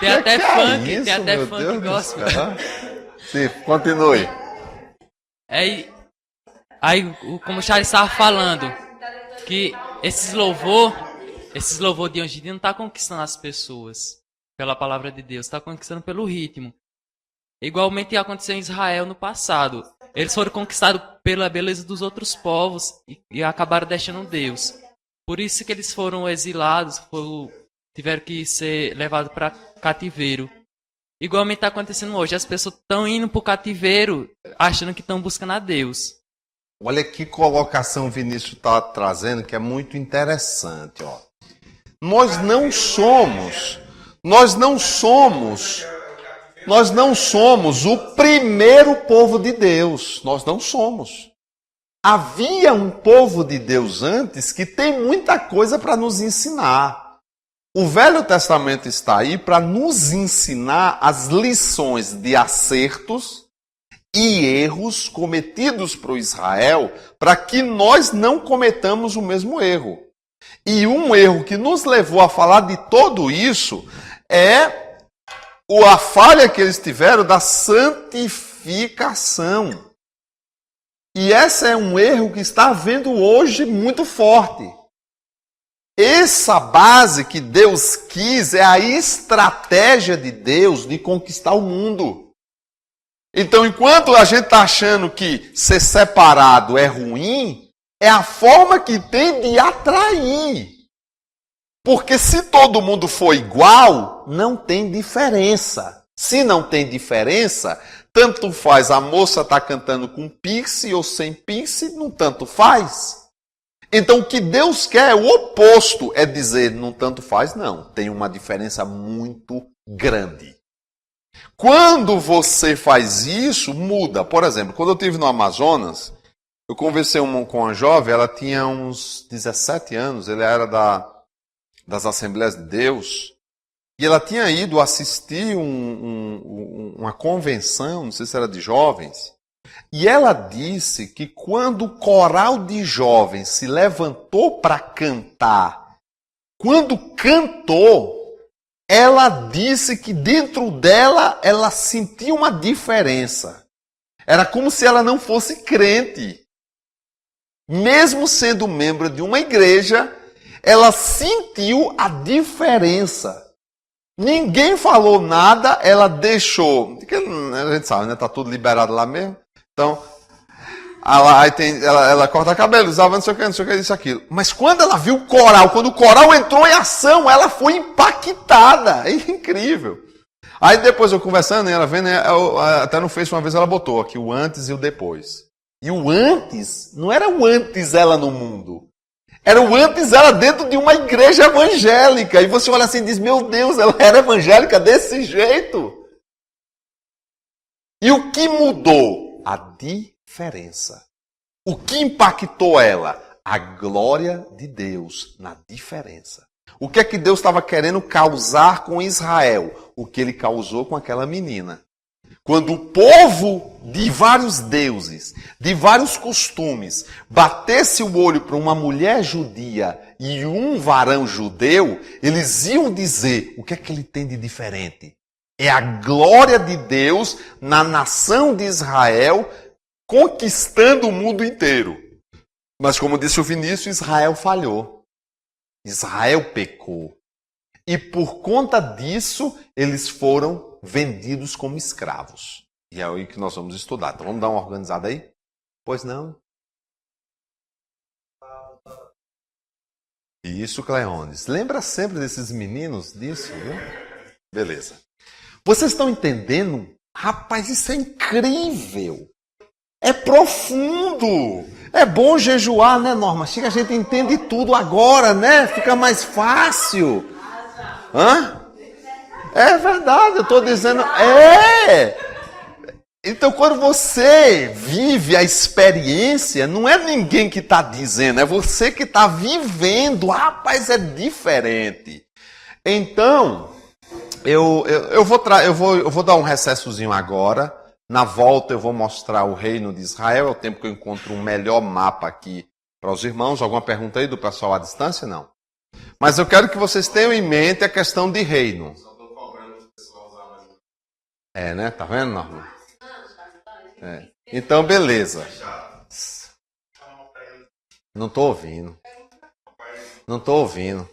Tem até funk, isso, tem até meu funk Deus gospel. Sim, continue. Aí, como o Charles estava falando, que esses louvor de hoje em dia não está conquistando as pessoas pela palavra de Deus, está conquistando pelo ritmo. Igualmente aconteceu em Israel no passado. Eles foram conquistados pela beleza dos outros povos e acabaram deixando Deus. Por isso que eles foram exilados, tiveram que ser levados para cativeiro. Igualmente está acontecendo hoje. As pessoas estão indo para o cativeiro achando que estão buscando a Deus. Olha que colocação o Vinícius está trazendo, que é muito interessante. Ó. Nós não somos o primeiro povo de Deus. Nós não somos. Havia um povo de Deus antes que tem muita coisa para nos ensinar. O Velho Testamento está aí para nos ensinar as lições de acertos e erros cometidos por Israel, para que nós não cometamos o mesmo erro. E um erro que nos levou a falar de tudo isso é a falha que eles tiveram da santificação. E esse é um erro que está havendo hoje muito forte. Essa base que Deus quis é a estratégia de Deus de conquistar o mundo. Então, enquanto a gente está achando que ser separado é ruim, é a forma que tem de atrair. Porque se todo mundo for igual, não tem diferença. Se não tem diferença, tanto faz a moça estar cantando com piercing ou sem piercing, não tanto faz. Então o que Deus quer é o oposto, é dizer, não tanto faz, não. Tem uma diferença muito grande. Quando você faz isso, muda. Por exemplo, quando eu estive no Amazonas, eu conversei com uma jovem, ela tinha uns 17 anos, ela era das Assembleias de Deus, e ela tinha ido assistir uma convenção, não sei se era de jovens, e ela disse que quando o coral de jovens se levantou para cantar, quando cantou, ela disse que dentro dela ela sentia uma diferença. Era como se ela não fosse crente. Mesmo sendo membro de uma igreja, ela sentiu a diferença. Ninguém falou nada, ela deixou. A gente sabe, né? Tá tudo liberado lá mesmo. Então, ela corta cabelo, usava não sei o que, isso, aquilo. Mas quando ela viu o coral, quando o coral entrou em ação, ela foi impactada. É incrível. Aí depois eu conversando, ela vendo, até no Face uma vez ela botou aqui o antes e o depois. E o antes, não era o antes ela no mundo. Era o antes ela dentro de uma igreja evangélica. E você olha assim e diz, meu Deus, ela era evangélica desse jeito. E o que mudou? A diferença. O que impactou ela? A glória de Deus na diferença. O que é que Deus estava querendo causar com Israel? O que ele causou com aquela menina. Quando o povo de vários deuses, de vários costumes, batesse o olho para uma mulher judia e um varão judeu, eles iam dizer, o que é que ele tem de diferente? É a glória de Deus na nação de Israel, conquistando o mundo inteiro. Mas como disse o Vinícius, Israel falhou. Israel pecou. E por conta disso, eles foram vendidos como escravos. E é aí que nós vamos estudar. Então vamos dar uma organizada aí? Pois não? Isso, Cleones. Lembra sempre desses meninos disso, viu? Beleza. Vocês estão entendendo? Rapaz, isso é incrível. É profundo. É bom jejuar, né, Norma? Chega, a gente entende tudo agora, né? Fica mais fácil. Hã? É verdade, eu estou dizendo. Então, quando você vive a experiência, não é ninguém que está dizendo, é você que está vivendo. Rapaz, é diferente. Então, eu vou dar um recessozinho agora. Na volta eu vou mostrar o reino de Israel. É o tempo que eu encontro um melhor mapa aqui para os irmãos. Alguma pergunta aí do pessoal à distância? Não. Mas eu quero que vocês tenham em mente a questão de reino. É, né? Tá vendo, Norma? É. Então, beleza. Não tô ouvindo. Não tô ouvindo.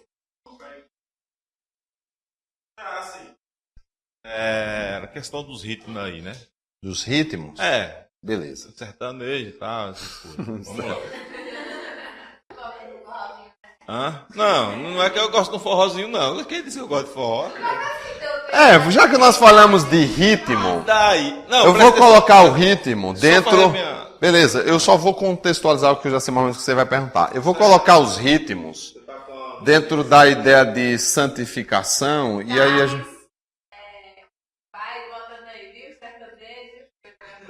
A questão dos ritmos aí, né? Dos ritmos? É. Beleza. Sertanejo e tal, essas coisas. Vamos lá. Hã? Não é que eu gosto de um forrozinho, não. Quem disse que eu gosto de forró? Já que nós falamos de ritmo, eu vou colocar o ritmo dentro... Beleza, eu só vou contextualizar o que eu já sei mais ou menos que você vai perguntar. Eu vou colocar os ritmos dentro da ideia de santificação e aí a gente...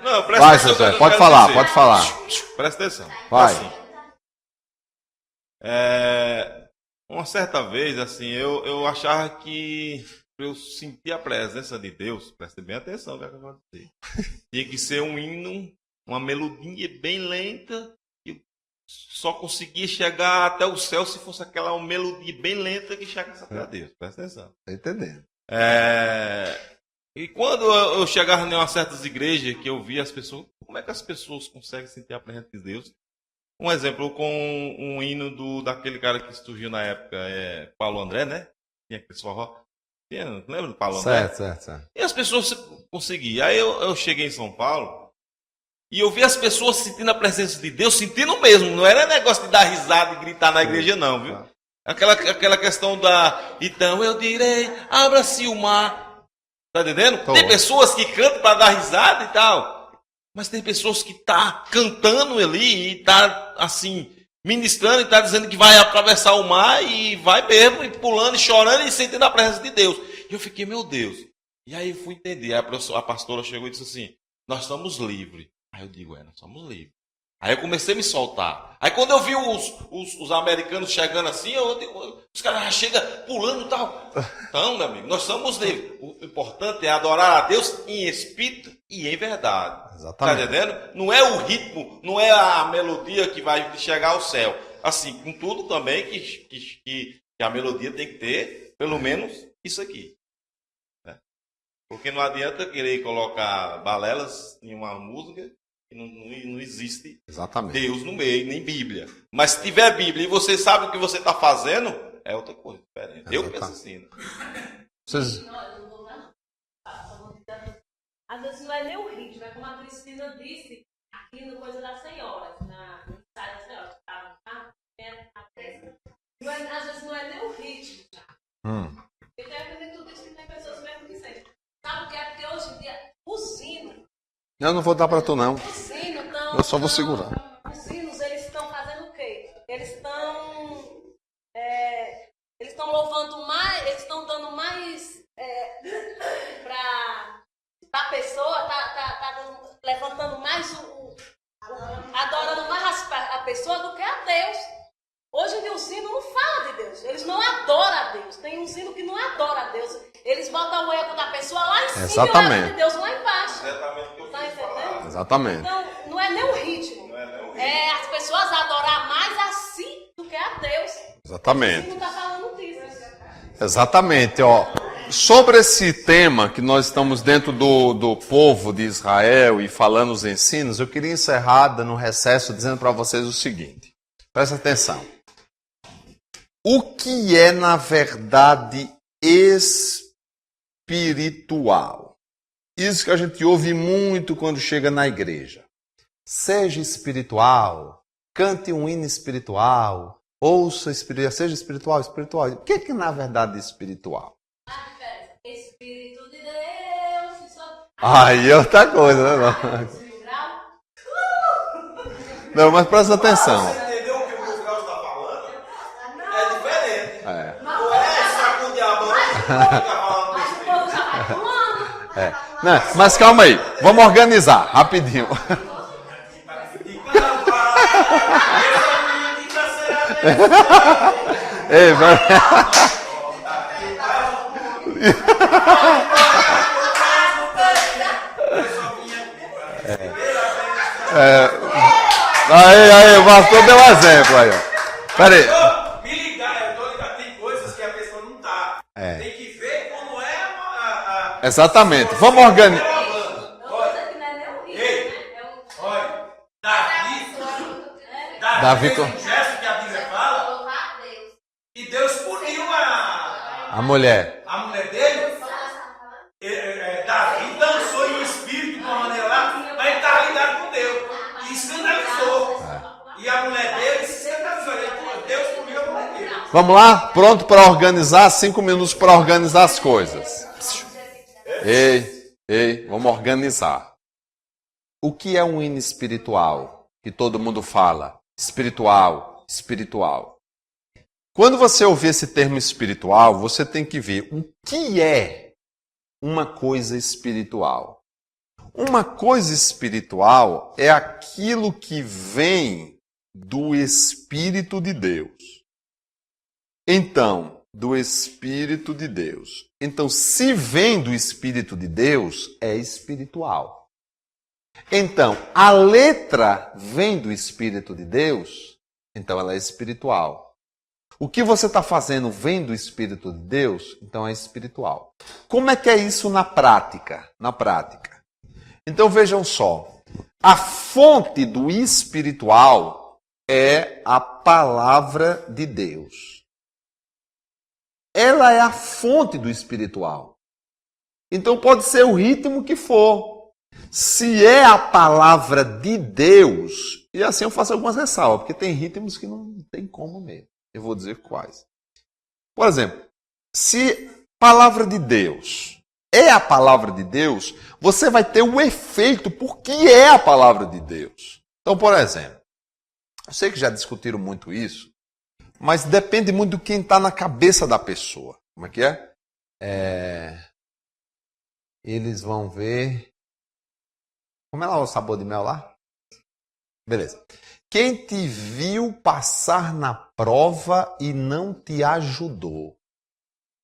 Não, presta vai, atenção. José, pode falar, dizer. Pode falar. Presta atenção. Vai. Assim, uma certa vez, assim, eu achava que eu sentir a presença de Deus, presta bem atenção no que eu vou dizer. Tinha que ser um hino, uma melodia bem lenta, que só conseguia chegar até o céu se fosse aquela melodia bem lenta que chegasse até a Deus. Presta atenção. Tá entendendo. E quando eu chegava em umas certas igrejas que eu via as pessoas, como é que as pessoas conseguem sentir a presença de Deus? Um exemplo com um hino daquele cara que surgiu na época, Paulo André, né? Tinha aquele forró. Lembra do Paulo André? Certo. E as pessoas conseguiam. Aí eu cheguei em São Paulo e eu vi as pessoas sentindo a presença de Deus, sentindo mesmo. Não era negócio de dar risada e gritar na igreja, não, viu? Aquela questão então eu direi, abra-se o mar. Tá entendendo? Tem pessoas que cantam para dar risada e tal. Mas tem pessoas que tá cantando ali e tá assim, ministrando e tá dizendo que vai atravessar o mar e vai mesmo, e pulando e chorando e sentindo a presença de Deus. E eu fiquei, meu Deus. E aí eu fui entender. Aí a pastora chegou e disse assim, nós estamos livres. Aí eu digo, nós somos livres. Aí eu comecei a me soltar. Aí quando eu vi os americanos chegando assim, os caras já chegam pulando e tal. Então, meu amigo, nós somos livres. O importante é adorar a Deus em espírito e em verdade. Exatamente. Tá entendendo? Não é o ritmo, não é a melodia que vai chegar ao céu. Assim, com tudo também que a melodia tem que ter, pelo menos, isso aqui. Né? Porque não adianta querer colocar balelas em uma música. Não existe Deus no meio, nem Bíblia. Mas se tiver Bíblia e você sabe o que você está fazendo, é outra coisa diferente. Eu penso assim. Né? Às vezes não é nem o ritmo, é como a Cristina disse aqui no Coisa das Senhoras, no ensaio das senhoras. Às vezes não é nem o ritmo. Eu tenho aprendido tudo isso que tem pessoas mesmo que sentem. Sabe o que é? Porque hoje em dia, o sino. Eu não vou dar para tu, não. Eu só vou segurar. Os sinos, eles estão fazendo o quê? Eles estão louvando mais, eles estão dando mais para a pessoa, levantando mais adorando mais a pessoa do que a Deus. Hoje em dia o sino não fala de Deus, eles não adoram a Deus. Tem um sino que não adora a Deus. Eles botam o erro da pessoa lá em cima. Exatamente. E o erro de Deus lá embaixo. Exatamente o que eu Tá entendendo? Exatamente. Então, não é nem o ritmo. É as pessoas adorar mais a si do que a Deus. Exatamente. Não está falando disso. Exatamente, ó. Sobre esse tema que nós estamos dentro do povo de Israel e falando os ensinos, eu queria encerrar dando um recesso dizendo para vocês o seguinte. Presta atenção. O que é, na verdade, espiritual? Isso que a gente ouve muito quando chega na igreja. Seja espiritual, cante um hino espiritual, ouça espiritual, seja espiritual. O que é, na verdade, é espiritual? Espírito de Deus. Aí é outra coisa, né? Não, mas presta atenção. Você entendeu o que o Grau está falando? É diferente. Não é sacudir a mão e ficar falando besteira. Não, mas calma aí, vamos organizar, rapidinho. Ei, Aí, o pastor deu um exemplo aí, ó. Pera aí. Me ligar, eu tô ligado, tem coisas que a pessoa não tá. Tem que ver como é a... Exatamente, vamos organizar. Olha, Davi fez um gesto que a Bíblia fala, e Deus puniu a mulher. A mulher dele. Davi dançou em um espírito de uma maneira lá, mas ele estava ligado com Deus. E escandalizou. E a mulher dele se escandalizou. Deus puniu a mulher dele. Vamos lá? Pronto para organizar? 5 minutos para organizar as coisas. Ei, vamos organizar. O que é um hino espiritual? Que todo mundo fala. Espiritual. Quando você ouvir esse termo espiritual, você tem que ver o que é uma coisa espiritual. Uma coisa espiritual é aquilo que vem do Espírito de Deus. Então, do Espírito de Deus. Então, se vem do Espírito de Deus, é espiritual. Então, a letra vem do Espírito de Deus, então ela é espiritual. O que você está fazendo vem do Espírito de Deus, então é espiritual. Como é que é isso na prática? Na prática. Então vejam só. A fonte do espiritual é a palavra de Deus. Ela é a fonte do espiritual. Então pode ser o ritmo que for. Se é a palavra de Deus, e assim eu faço algumas ressalvas, porque tem ritmos que não tem como mesmo. Eu vou dizer quais. Por exemplo, se palavra de Deus é a palavra de Deus, você vai ter o efeito porque é a palavra de Deus. Então, por exemplo, eu sei que já discutiram muito isso, mas depende muito de quem está na cabeça da pessoa. Como é que é? Eles vão ver... Como é lá o sabor de mel lá? Beleza. Quem te viu passar na prova e não te ajudou,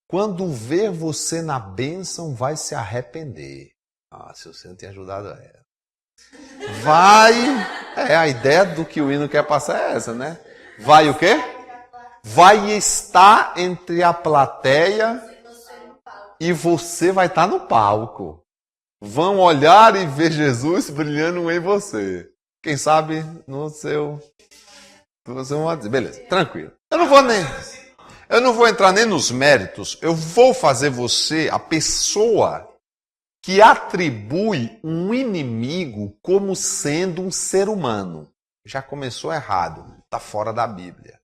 quando ver você na bênção, vai se arrepender. Ah, se você não tem ajudado ela. A ideia do que o hino quer passar é essa, né? Vai o quê? Vai estar entre a plateia e você vai estar no palco. Vão olhar e ver Jesus brilhando em você. Quem sabe no seu... Você vai dizer, beleza, tranquilo. Eu não vou entrar nem nos méritos. Eu vou fazer você a pessoa que atribui um inimigo como sendo um ser humano. Já começou errado. Está fora da Bíblia.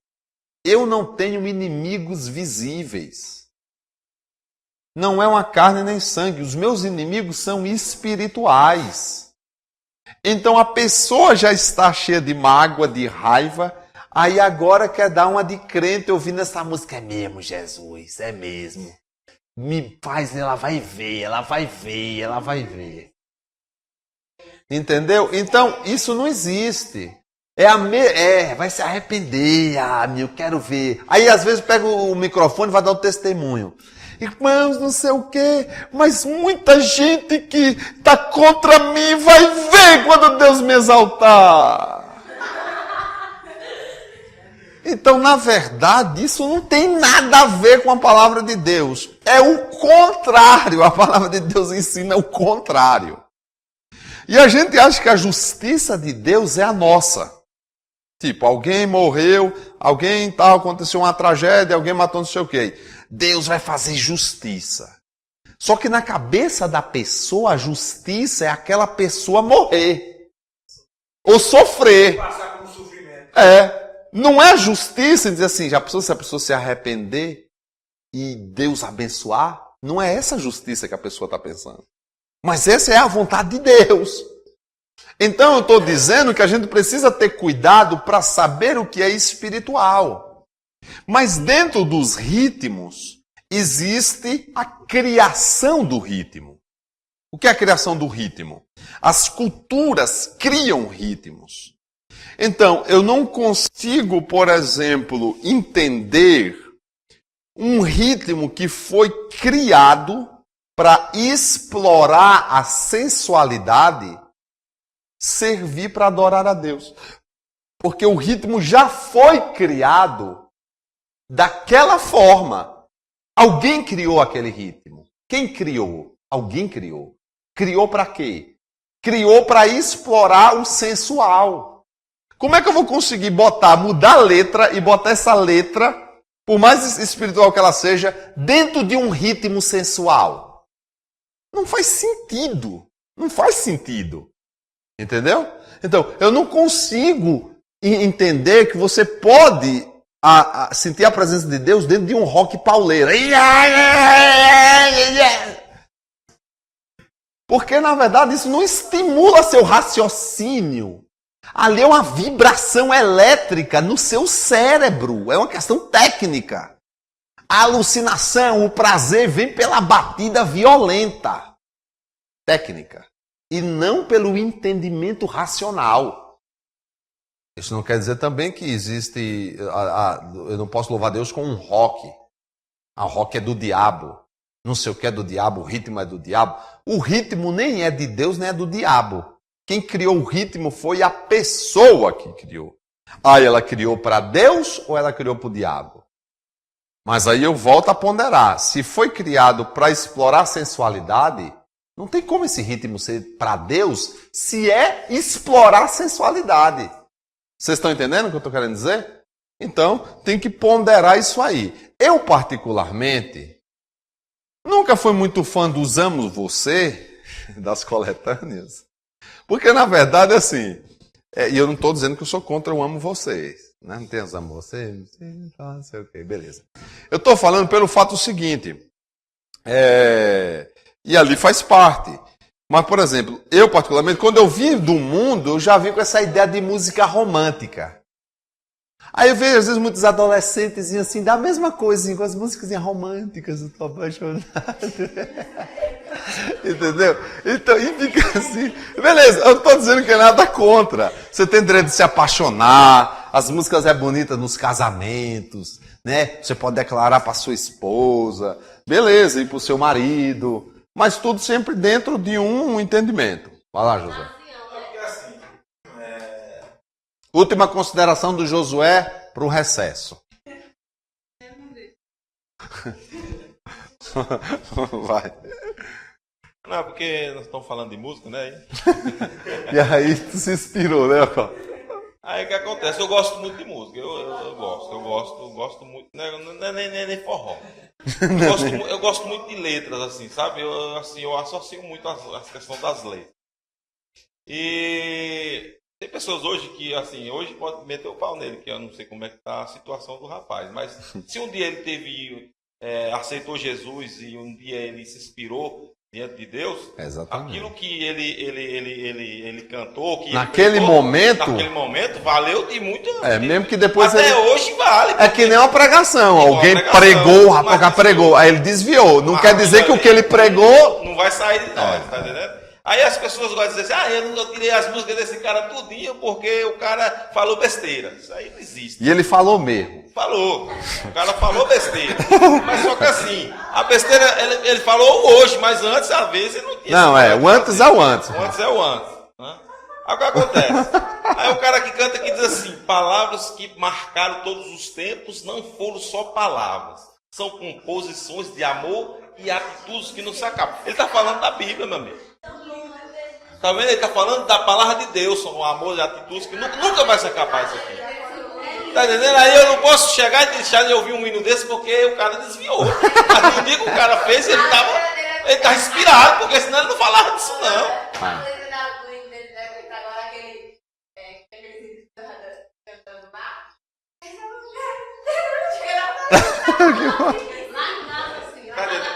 Eu não tenho inimigos visíveis. Não é uma carne nem sangue. Os meus inimigos são espirituais. Então a pessoa já está cheia de mágoa, de raiva, aí agora quer dar uma de crente ouvindo essa música. É mesmo, Jesus, é mesmo. Me faz, ela vai ver, ela vai ver, ela vai ver. Entendeu? Então, isso não existe. Vai se arrepender, eu quero ver. Aí às vezes pega o microfone e vai dar o testemunho. Irmãos, não sei o quê, mas muita gente que está contra mim vai ver quando Deus me exaltar. Então, na verdade, isso não tem nada a ver com a palavra de Deus. É o contrário. A palavra de Deus ensina o contrário. E a gente acha que a justiça de Deus é a nossa. Tipo, alguém morreu, aconteceu uma tragédia, alguém matou não sei o quê. Deus vai fazer justiça. Só que na cabeça da pessoa, a justiça é aquela pessoa morrer. Ou sofrer. Passar por um sofrimento. Não é justiça dizer assim, já pensou se a pessoa se arrepender e Deus abençoar? Não é essa justiça que a pessoa está pensando. Mas essa é a vontade de Deus. Então eu estou dizendo que a gente precisa ter cuidado para saber o que é espiritual. Mas dentro dos ritmos, existe a criação do ritmo. O que é a criação do ritmo? As culturas criam ritmos. Então, eu não consigo, por exemplo, entender um ritmo que foi criado para explorar a sensualidade, servir para adorar a Deus. Porque o ritmo já foi criado daquela forma. Alguém criou aquele ritmo. Quem criou? Alguém criou. Criou para quê? Criou para explorar o sensual. Como é que eu vou conseguir mudar a letra e botar essa letra, por mais espiritual que ela seja, dentro de um ritmo sensual? Não faz sentido. Não faz sentido. Entendeu? Então, eu não consigo entender que você pode sentir a presença de Deus dentro de um rock pauleiro. Porque, na verdade, isso não estimula seu raciocínio. Ali é uma vibração elétrica no seu cérebro. É uma questão técnica. A alucinação, o prazer vem pela batida violenta. Técnica. E não pelo entendimento racional. Isso não quer dizer também que existe... eu não posso louvar Deus com um rock. O rock é do diabo. Não sei o que é do diabo, o ritmo é do diabo. O ritmo nem é de Deus, nem é do diabo. Quem criou o ritmo foi a pessoa que criou. Ela criou para Deus ou ela criou para o diabo? Mas aí eu volto a ponderar. Se foi criado para explorar a sensualidade, não tem como esse ritmo ser para Deus se é explorar a sensualidade. Vocês estão entendendo o que eu estou querendo dizer? Então, tem que ponderar isso aí. Eu, particularmente, nunca fui muito fã dos Amo Você, das coletâneas. Porque, na verdade, assim, e eu não estou dizendo que eu sou contra o Amo Vocês. Né? Não tem os Amo Você? Não sei o quê, beleza. Eu estou falando pelo fato seguinte, e ali faz parte. Mas, por exemplo, eu particularmente, quando eu vim do mundo, eu já vim com essa ideia de música romântica. Aí eu vejo, às vezes, muitos adolescentes assim, da mesma coisa, assim, com as músicas românticas, eu tô apaixonado. Entendeu? Então, e fica assim. Beleza, eu não tô dizendo que é nada contra. Você tem direito de se apaixonar, as músicas é bonita nos casamentos, né? Você pode declarar para sua esposa, beleza, e para o seu marido, mas tudo sempre dentro de um entendimento. Vai lá, José. Última consideração do Josué para o recesso. Vai. Não, porque nós estamos falando de música, né? E aí tu se inspirou, né, Ocó? Aí o que acontece? Eu gosto muito de música. Eu gosto muito. Não é nem forró. Eu gosto muito de letras, assim, sabe? Eu associo muito as questões das letras. E tem pessoas hoje que, assim, hoje pode meter o pau nele, que eu não sei como é que tá a situação do rapaz, mas se um dia ele aceitou Jesus e um dia ele se inspirou diante de Deus, exatamente, aquilo que ele cantou, que naquele momento valeu de muito. Mesmo que depois até hoje vale. É que nem uma pregação. Alguém pregou, o rapaz pregou, aí ele desviou. Não quer dizer que o que ele pregou não vai sair de nós, tá entendendo? Aí as pessoas gostam de dizer assim, eu tirei as músicas desse cara tudinho porque o cara falou besteira. Isso aí não existe. E ele falou mesmo. Falou. O cara falou besteira. Mas só que assim, a besteira ele falou hoje, mas antes, às vezes, ele não tinha. Não, o antes é o antes. O antes é o antes. Né? Aí o que acontece? Aí o cara que canta aqui diz assim, palavras que marcaram todos os tempos não foram só palavras. São composições de amor e atitudes que não se acabam. Ele está falando da Bíblia, meu amigo. Tá vendo? Ele está falando da palavra de Deus, são amor e atitudes que nunca vai se acabar isso aqui. Tá entendendo? Aí eu não posso chegar e deixar de ouvir um hino desse porque o cara desviou. Mas no dia que o cara fez, ele estava inspirado, porque senão ele não falava disso não.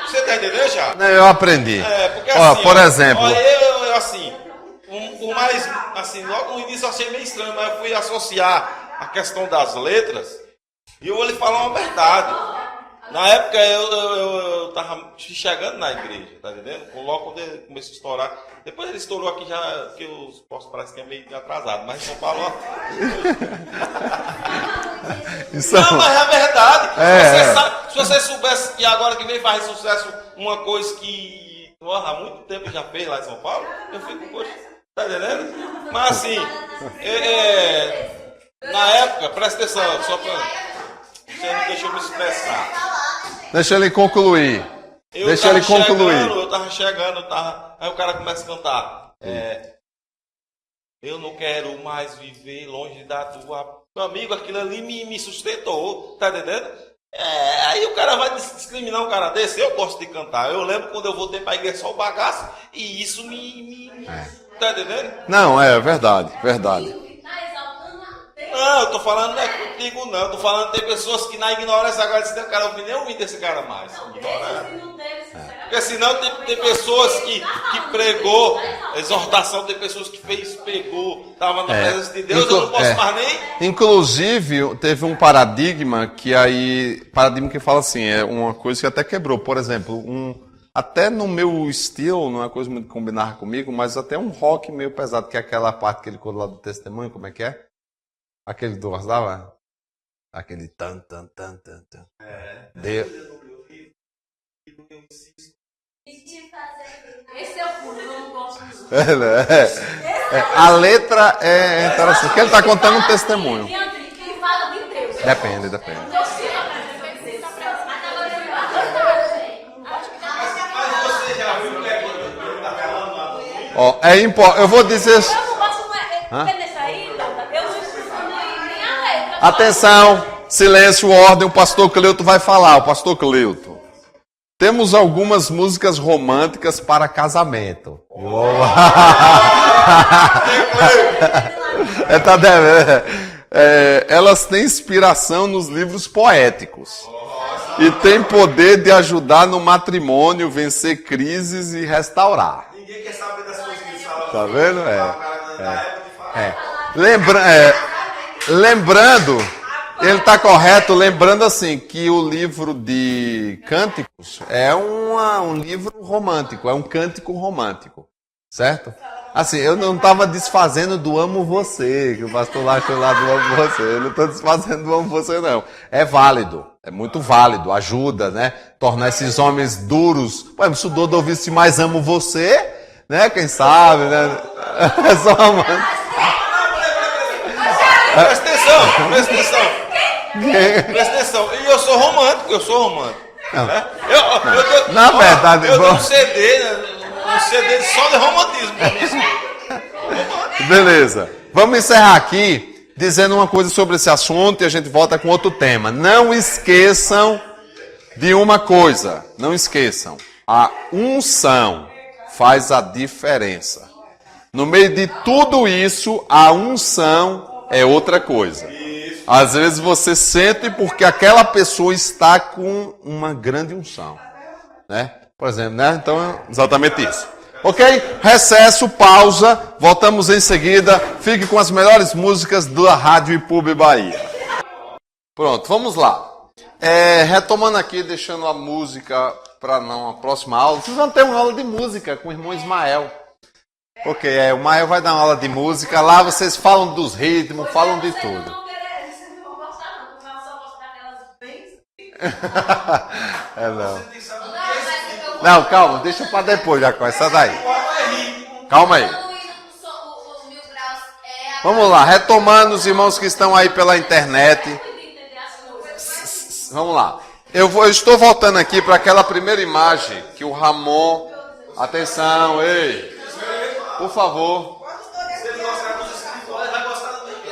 Você tá entendendo já? Não, eu aprendi. Porque assim, por exemplo. Por mais, assim, logo no início eu achei meio estranho, mas eu fui associar a questão das letras e eu vou lhe falar uma verdade. Na época eu tava chegando na igreja, tá entendendo? Logo quando ele começou a estourar. Depois ele estourou aqui já, que os postos parece que é meio atrasado, mas em São Paulo. Não, mas é verdade. Se você soubesse que agora que vem faz sucesso uma coisa que há muito tempo já fez lá em São Paulo, eu fico, poxa, tá entendendo? Mas assim, na época, presta atenção, só pra. Você não deixou me expressar. Deixa ele concluir. Eu tava chegando, aí o cara começa a cantar. Eu não quero mais viver longe da tua. Meu amigo, aquilo ali me sustentou, tá entendendo? Aí o cara vai discriminar um cara desse. Eu gosto de cantar. Eu lembro quando eu voltei pra igreja só o bagaço, e isso tá entendendo? Não, é verdade. Não, eu tô falando não é contigo não, eu tô falando tem pessoas que na ignorância agora dizem, eu quero nem ouvir desse cara mais. Porque senão tem pessoas que pregou, exortação, tem pessoas que pregou, estava na presença de Deus, eu não posso mais nem. Inclusive, teve um paradigma que fala assim, é uma coisa que até quebrou, por exemplo, até no meu estilo, não é uma coisa muito que combinava comigo, mas até um rock meio pesado, que é aquela parte que ele colou lá do testemunho, como é que é? Aquele do gostava? Aquele tan. Esse é o puro, eu não gosto disso. A letra é interessante, porque ele está contando um testemunho. Que fala de Deus. Depende. Ó, eu vou dizer... Eu não posso ver nessa aí, eu não escuto nem a letra. Atenção, silêncio, ordem, o pastor Cleuto vai falar, o pastor Cleuto. Temos algumas músicas românticas para casamento. Tá devendo. Elas têm inspiração nos livros poéticos. E têm poder de ajudar no matrimônio, vencer crises e restaurar. Ninguém quer saber das coisas que eles falam. Tá vendo? Lembrando, ele está correto, lembrando assim, que o livro de Cânticos é um livro romântico, é um cântico romântico, certo? Assim, eu não estava desfazendo do amo você, que o pastor lá achou lá do amo você, eu não estou desfazendo do amo você não. É válido, é muito válido, ajuda, né? Tornar esses homens duros. Pô, se o Dodo ouvisse mais amo você, né? Quem sabe, né? É só uma... Presta atenção, presta atenção. Presta atenção. E eu sou romântico. Né? Na verdade, eu dou um CD, só de romantismo pra mim. Beleza. Vamos encerrar aqui dizendo uma coisa sobre esse assunto e a gente volta com outro tema. Não esqueçam de uma coisa. Não esqueçam. A unção faz a diferença. No meio de tudo isso, a unção é outra coisa. Às vezes você sente porque aquela pessoa está com uma grande unção, né? Por exemplo, né? Então é exatamente isso. Ok? Recesso, pausa, voltamos em seguida. Fique com as melhores músicas da Rádio IPUB Bahia. Pronto, vamos lá. Retomando aqui, deixando a música para a próxima aula. Vocês vão ter uma aula de música com o irmão Ismael. Ok, o Mael vai dar uma aula de música. Lá vocês falam dos ritmos, falam de tudo. Não. Não, calma, deixa pra depois já com essa daí. Calma aí. Vamos lá, retomando os irmãos que estão aí pela internet. Vamos lá. Eu estou voltando aqui para aquela primeira imagem que o Ramon... Atenção, ei. Por favor.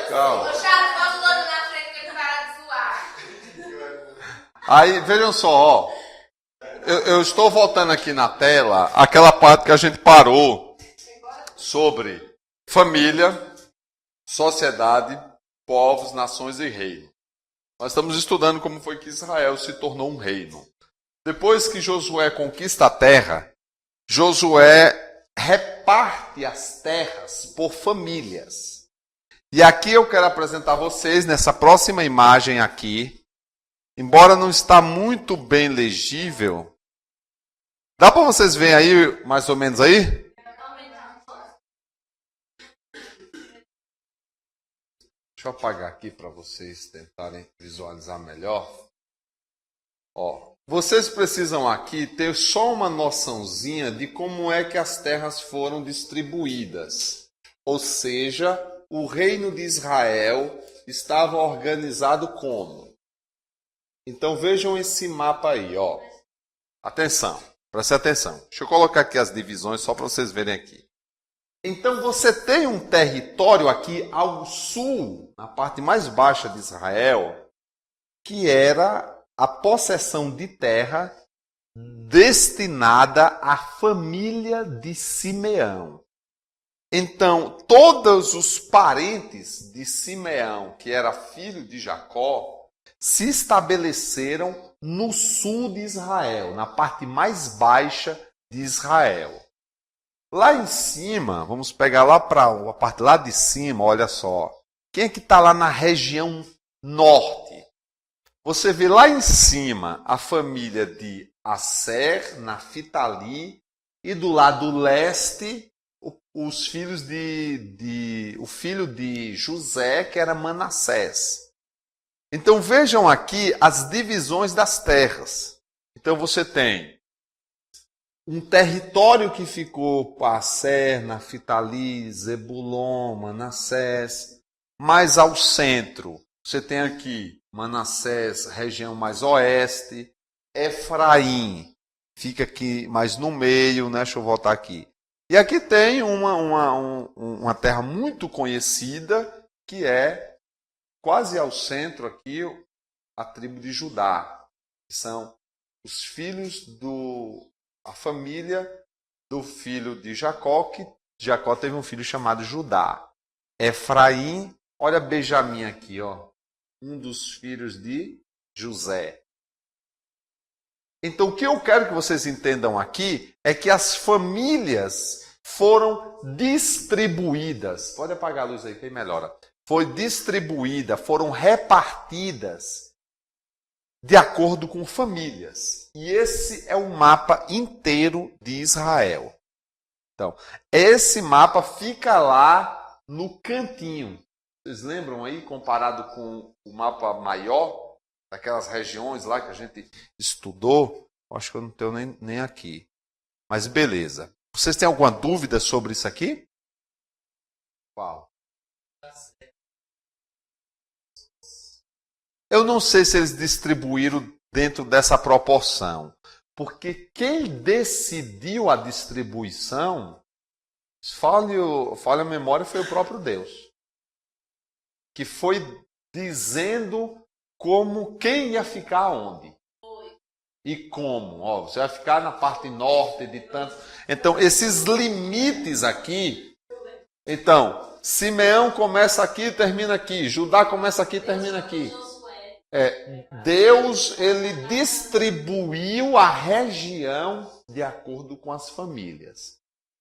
Calma. Aí, vejam só, ó. Eu estou voltando aqui na tela aquela parte que a gente parou sobre família, sociedade, povos, nações e reino. Nós estamos estudando como foi que Israel se tornou um reino. Depois que Josué conquista a terra, Josué reparte as terras por famílias. E aqui eu quero apresentar a vocês, nessa próxima imagem aqui, embora não está muito bem legível. Dá para vocês verem aí, mais ou menos aí? Deixa eu apagar aqui para vocês tentarem visualizar melhor. Ó, vocês precisam aqui ter só uma noçãozinha de como é que as terras foram distribuídas. Ou seja, o reino de Israel estava organizado como? Então vejam esse mapa aí, ó. Atenção, preste atenção. Deixa eu colocar aqui as divisões só para vocês verem aqui. Então você tem um território aqui ao sul, na parte mais baixa de Israel, que era a possessão de terra destinada à família de Simeão. Então, todos os parentes de Simeão, que era filho de Jacó, se estabeleceram no sul de Israel, na parte mais baixa de Israel. Lá em cima, vamos pegar lá para a parte lá de cima, olha só. Quem é que está lá na região norte? Você vê lá em cima a família de Asser, Naftali, e do lado leste, os filhos o filho de José, que era Manassés. Então vejam aqui as divisões das terras. Então você tem um território que ficou para Asser, Naftali, Zebulon, Manassés. Mais ao centro, você tem aqui Manassés, região mais oeste. Efraim fica aqui mais no meio, né? Deixa eu voltar aqui. E aqui tem uma terra muito conhecida, que é quase ao centro aqui, a tribo de Judá, que são os filhos a família do filho de Jacó, que Jacó teve um filho chamado Judá. Efraim, olha Benjamim aqui, ó, um dos filhos de José. Então, o que eu quero que vocês entendam aqui é que as famílias foram distribuídas. Pode apagar a luz aí que aí melhora. Foi distribuída, foram repartidas de acordo com famílias. E esse é o mapa inteiro de Israel. Então, esse mapa fica lá no cantinho. Vocês lembram aí, comparado com o mapa maior, daquelas regiões lá que a gente estudou? Acho que eu não tenho nem aqui. Mas beleza. Vocês têm alguma dúvida sobre isso aqui? Qual? Eu não sei se eles distribuíram dentro dessa proporção. Porque quem decidiu a distribuição, falha a memória, foi o próprio Deus. Que foi dizendo quem ia ficar onde. E como. Ó, você vai ficar na parte norte de tanto. Então, esses limites aqui. Então, Simeão começa aqui e termina aqui. Judá começa aqui e termina aqui. Deus, ele distribuiu a região de acordo com as famílias.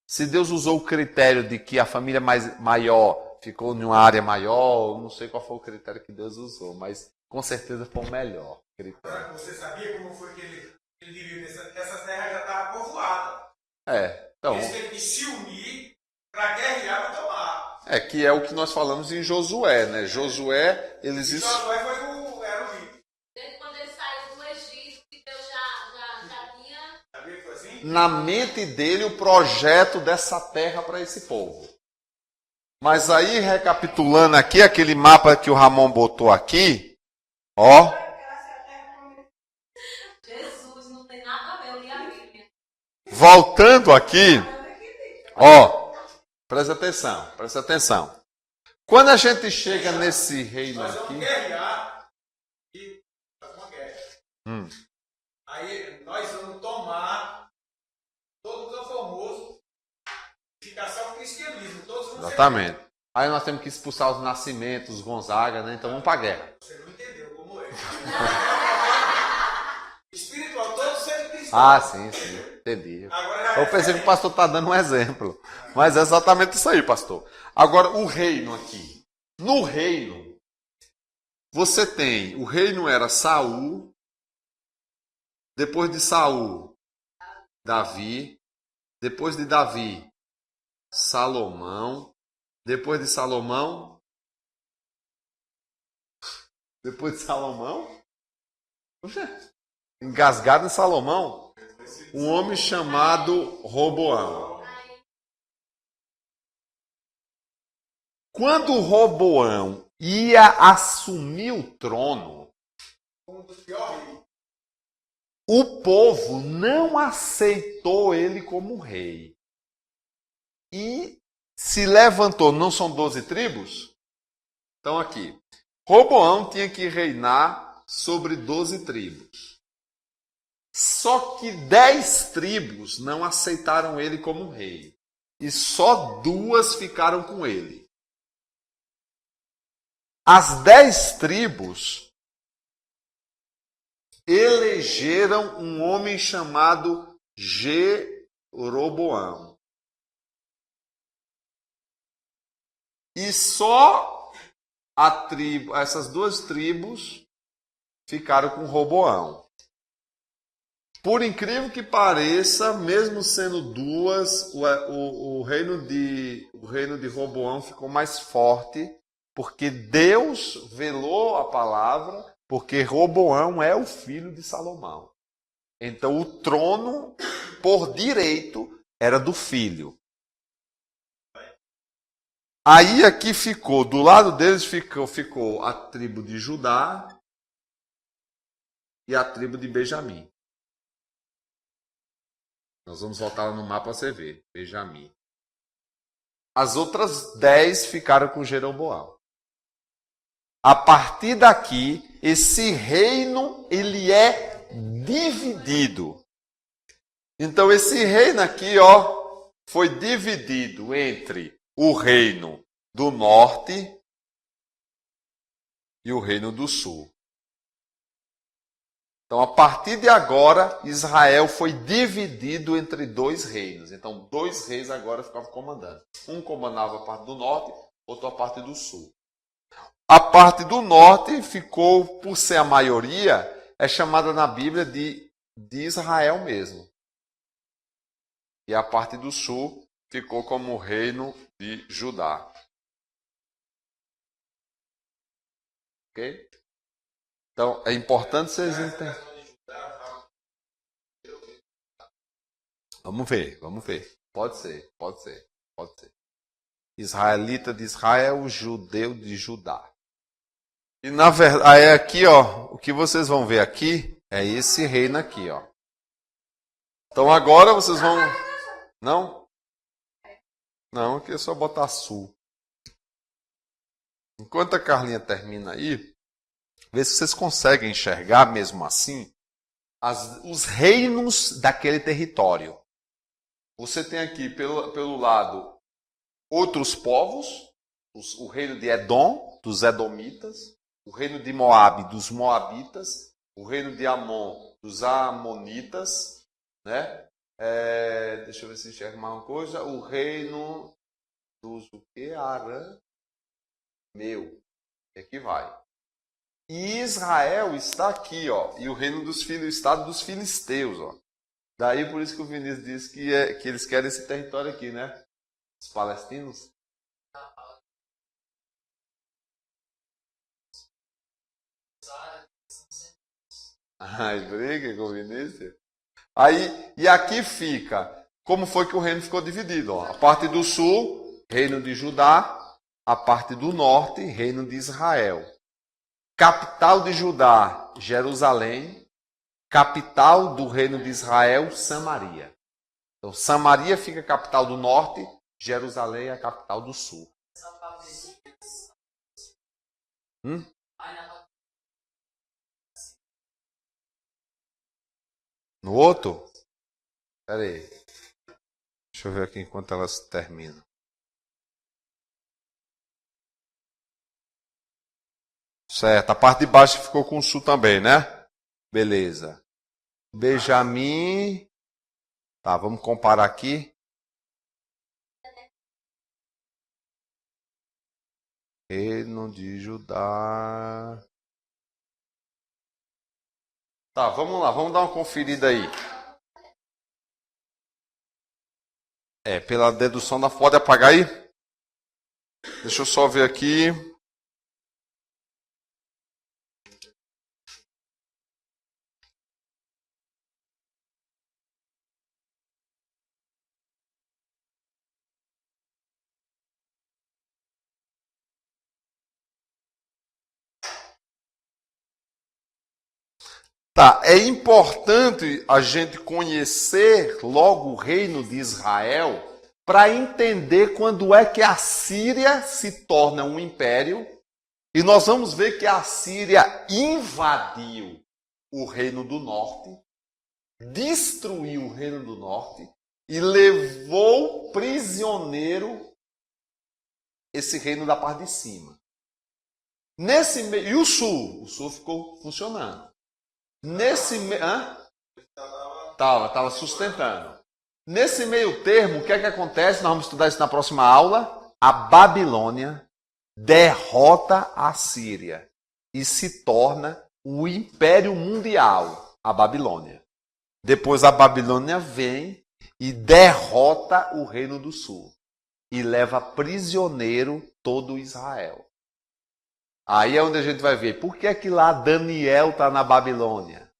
Se Deus usou o critério de que a família maior ficou em uma área maior, eu não sei qual foi o critério que Deus usou, mas com certeza foi o melhor critério. Você sabia como foi que ele dividiu essas terras já estavam povoadas? Então. Eles teve que se unir para guerrear para tomar. Que é o que nós falamos em Josué, né? Josué, Josué era o líder. Desde quando ele saiu do Egito, Deus já tinha... Sabia que foi assim? Na mente dele o projeto dessa terra para esse povo. Mas aí, recapitulando aqui, aquele mapa que o Ramon botou aqui, ó. Jesus, não tem nada a ver, eu li a Bíblia. Voltando aqui, ó, presta atenção. Quando a gente chega nesse reino Nós vamos aqui... guerrear e fazer uma guerra. Aí nós vamos tomar todo o Campo Formoso, ficar só o cristianismo. Todos vão Exatamente. Aí nós temos que expulsar os Nascimentos, os Gonzaga, né? Então vamos para a guerra. Você não entendeu como é. Espiritual, todos sendo cristãos. Sim, entendi. Agora Eu pensei que o pastor está dando um exemplo. Mas é exatamente isso aí, pastor. Agora, o reino aqui. No reino, você tem... O reino era Saul. Depois de Saul, Davi. Depois de Davi, Salomão. Depois de Salomão... Engasgado em Salomão, um homem chamado Roboão. Quando Roboão ia assumir o trono, o povo não aceitou ele como rei. E se levantou, não são 12 tribos? Então aqui, Roboão tinha que reinar sobre 12 tribos. Só que 10 tribos não aceitaram ele como rei. E só 2 ficaram com ele. As 10 tribos elegeram um homem chamado Jeroboão. E só essas 2 tribos ficaram com Roboão. Por incrível que pareça, mesmo sendo 2, o reino de Roboão ficou mais forte, porque Deus velou a palavra, porque Roboão é o filho de Salomão. Então o trono, por direito, era do filho. Aí aqui ficou, do lado deles ficou a tribo de Judá e a tribo de Benjamim. Nós vamos voltar lá no mapa para você ver. Benjamim. As outras 10 ficaram com Jeroboão. A partir daqui, esse reino, ele é dividido. Então, esse reino aqui, ó, foi dividido entre o reino do norte e o reino do sul. Então, a partir de agora, Israel foi dividido entre 2 reinos. Então, 2 reis agora ficavam comandando. Um comandava a parte do norte, outro a parte do sul. A parte do norte ficou, por ser a maioria, é chamada na Bíblia de Israel mesmo. E a parte do sul ficou como o reino de Judá. Ok? Então, é importante vocês entenderem. Vamos ver. Pode ser. Israelita de Israel, judeu de Judá. E na verdade, aqui, ó, o que vocês vão ver aqui é esse reino aqui, ó. Então agora vocês vão... Não? Não, aqui é só botar sul. Enquanto a Carlinha termina aí, vê se vocês conseguem enxergar mesmo assim os reinos daquele território. Você tem aqui pelo lado outros povos, o reino de Edom, dos Edomitas, o reino de Moabe, dos Moabitas, o reino de Amon, dos Amonitas, né? Deixa eu ver se enxerga mais uma coisa. O reino dos o quê? Arameu. Aqui vai. E Israel está aqui, ó. E o reino dos filhos, o estado dos filisteus, ó. Daí por isso que o Vinícius disse que eles querem esse território aqui, né? Os palestinos. Ai, briga com o Vinícius. Aí, e aqui fica, como foi que o reino ficou dividido? Ó? A parte do sul, reino de Judá, a parte do norte, reino de Israel. Capital de Judá, Jerusalém. Capital do reino de Israel, Samaria. Então, Samaria fica a capital do norte, Jerusalém é a capital do sul. No outro? Espera aí. Deixa eu ver aqui enquanto elas terminam. Certo, a parte de baixo ficou com o sul também, né? Beleza. Benjamim. Tá, vamos comparar aqui. Reino de Judá. Tá, vamos lá, vamos dar uma conferida aí. Pela dedução da... Pode apagar aí? Deixa eu só ver aqui. Tá, é importante a gente conhecer logo o reino de Israel para entender quando é que a Síria se torna um império. E nós vamos ver que a Síria invadiu o reino do norte, destruiu o reino do norte e levou prisioneiro esse reino da parte de cima. Nesse meio, e o sul ficou funcionando. Nesse meio, Tava sustentando. Nesse meio termo, o que é que acontece? Nós vamos estudar isso na próxima aula. A Babilônia derrota a Síria e se torna o império mundial, a Babilônia. Depois a Babilônia vem e derrota o reino do sul e leva prisioneiro todo Israel. Aí é onde a gente vai ver por que é que lá Daniel está na Babilônia.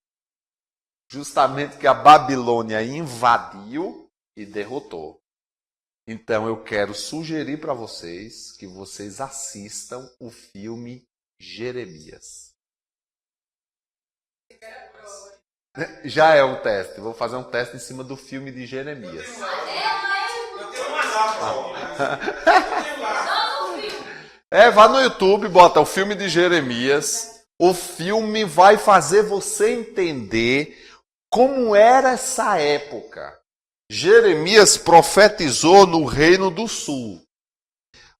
Justamente que a Babilônia invadiu e derrotou. Então eu quero sugerir para vocês que vocês assistam o filme Jeremias. Já é um teste. Vou fazer um teste em cima do filme de Jeremias. Eu tenho uma lá, Vá no YouTube, bota o filme de Jeremias. O filme vai fazer você entender como era essa época. Jeremias profetizou no Reino do Sul.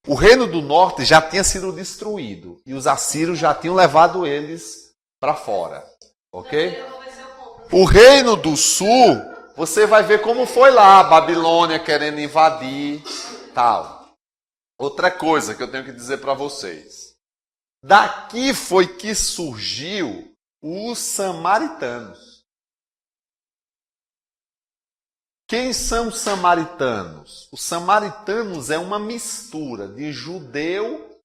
O Reino do Norte já tinha sido destruído e os assírios já tinham levado eles para fora, ok? O Reino do Sul, você vai ver como foi lá, a Babilônia querendo invadir, tal. Outra coisa que eu tenho que dizer para vocês. Daqui foi que surgiu os samaritanos. Quem são os samaritanos? Os samaritanos é uma mistura de judeu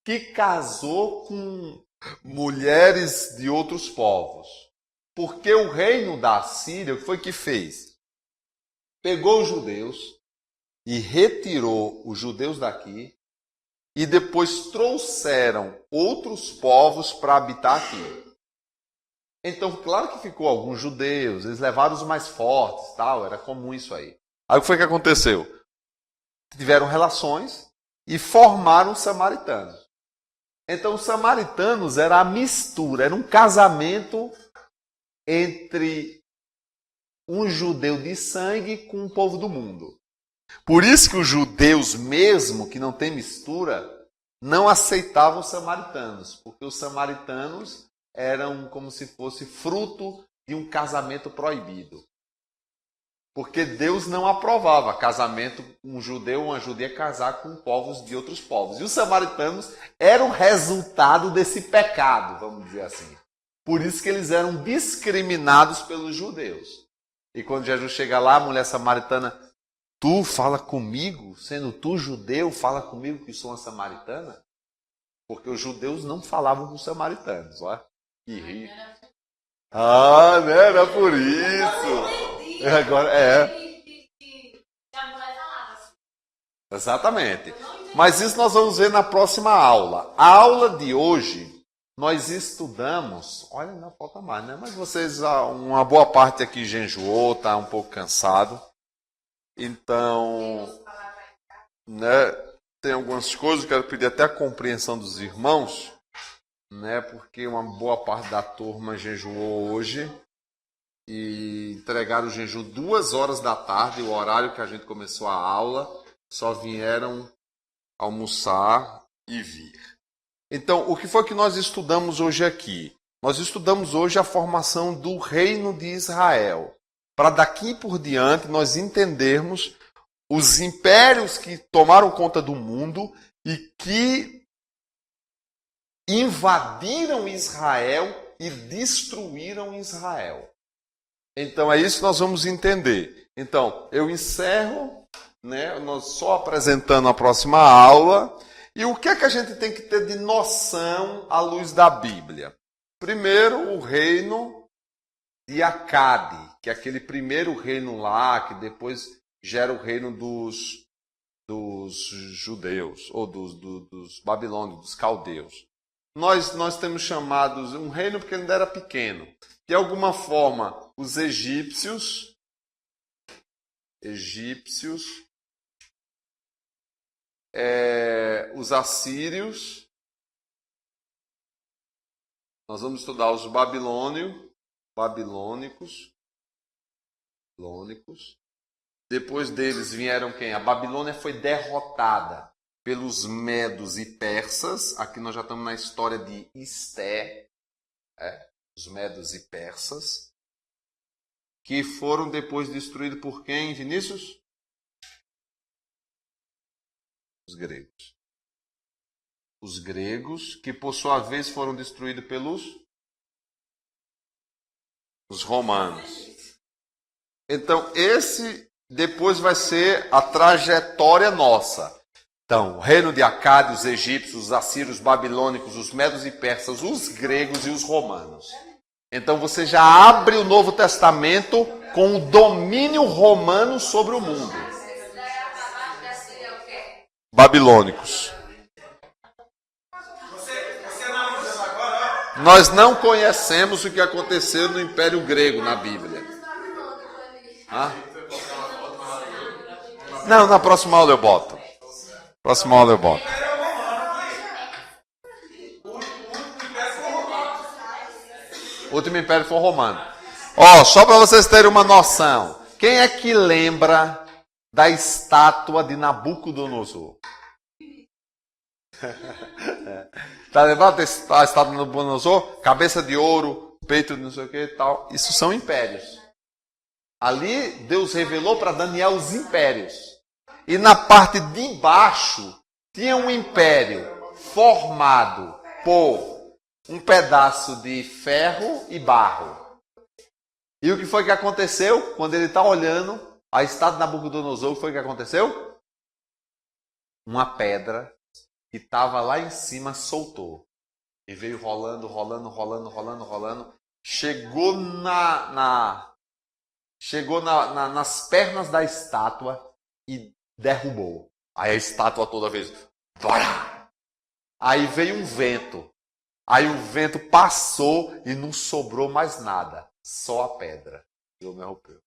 que casou com mulheres de outros povos. Porque o reino da Síria, o que foi que fez? Pegou os judeus e retirou os judeus daqui e depois trouxeram outros povos para habitar aqui. Então, claro que ficou alguns judeus, eles levaram os mais fortes, tal, era comum isso aí. Aí o que foi que aconteceu? Tiveram relações e formaram os samaritanos. Então, os samaritanos era a mistura, era um casamento entre um judeu de sangue com o povo do mundo. Por isso que os judeus mesmo, que não tem mistura, não aceitavam os samaritanos, porque os samaritanos eram como se fosse fruto de um casamento proibido. Porque Deus não aprovava casamento, um judeu ou uma judia casar com povos de outros povos. E os samaritanos eram resultado desse pecado, vamos dizer assim. Por isso que eles eram discriminados pelos judeus. E quando Jesus chega lá, a mulher samaritana, tu fala comigo, sendo tu judeu, fala comigo que sou uma samaritana? Porque os judeus não falavam com os samaritanos, ó. Que ri. Ah, né? Era por isso. Agora Exatamente. Mas isso nós vamos ver na próxima aula. A aula de hoje, nós estudamos... Olha, não falta mais, né? Mas vocês, uma boa parte aqui já enjoou, está um pouco cansado. Então, né, tem algumas coisas, eu quero pedir até a compreensão dos irmãos, né, porque uma boa parte da turma jejuou hoje e entregaram o jejum 2h da tarde, o horário que a gente começou a aula, só vieram almoçar e vir. Então, o que foi que nós estudamos hoje aqui? Nós estudamos hoje a formação do reino de Israel, para daqui por diante nós entendermos os impérios que tomaram conta do mundo e que invadiram Israel e destruíram Israel. Então é isso que nós vamos entender. Então, eu encerro, né, nós só apresentando a próxima aula. E o que é que a gente tem que ter de noção à luz da Bíblia? Primeiro, o reino de Acade, que é aquele primeiro reino lá, que depois gera o reino dos judeus, ou dos babilônios, dos caldeus. Nós temos chamados um reino porque ele ainda era pequeno. De alguma forma, os egípcios, os assírios, nós vamos estudar os babilônicos. Depois deles vieram quem? A Babilônia foi derrotada pelos medos e persas. Aqui nós já estamos na história de Esté, os medos e persas, que foram depois destruídos por quem, Vinícius? Os gregos. Os gregos, que por sua vez foram destruídos pelos os romanos. Então, esse depois vai ser a trajetória nossa. Então, o reino de Acade, os egípcios, os assírios, os babilônicos, os medos e persas, os gregos e os romanos. Então, você já abre o Novo Testamento com o domínio romano sobre o mundo. Babilônicos. Você analisando agora, Nós não conhecemos o que aconteceu no Império Grego na Bíblia. Hã? Não, na próxima aula eu boto. Próxima aula eu boto. O último império foi o romano. Ó, só para vocês terem uma noção. Quem é que lembra da estátua de Nabucodonosor? Tá lembrado da estátua de Nabucodonosor? Cabeça de ouro, peito de não sei o que e tal. Isso são impérios. Ali Deus revelou para Daniel os impérios. E na parte de baixo tinha um império formado por um pedaço de ferro e barro. E o que foi que aconteceu? Quando ele está olhando a estátua de Nabucodonosor, o que foi que aconteceu? Uma pedra que estava lá em cima soltou. E veio rolando. Chegou nas pernas da estátua e derrubou. Aí a estátua toda vez. Aí veio um vento. Aí o vento passou e não sobrou mais nada. Só a pedra. Eu me rompeu.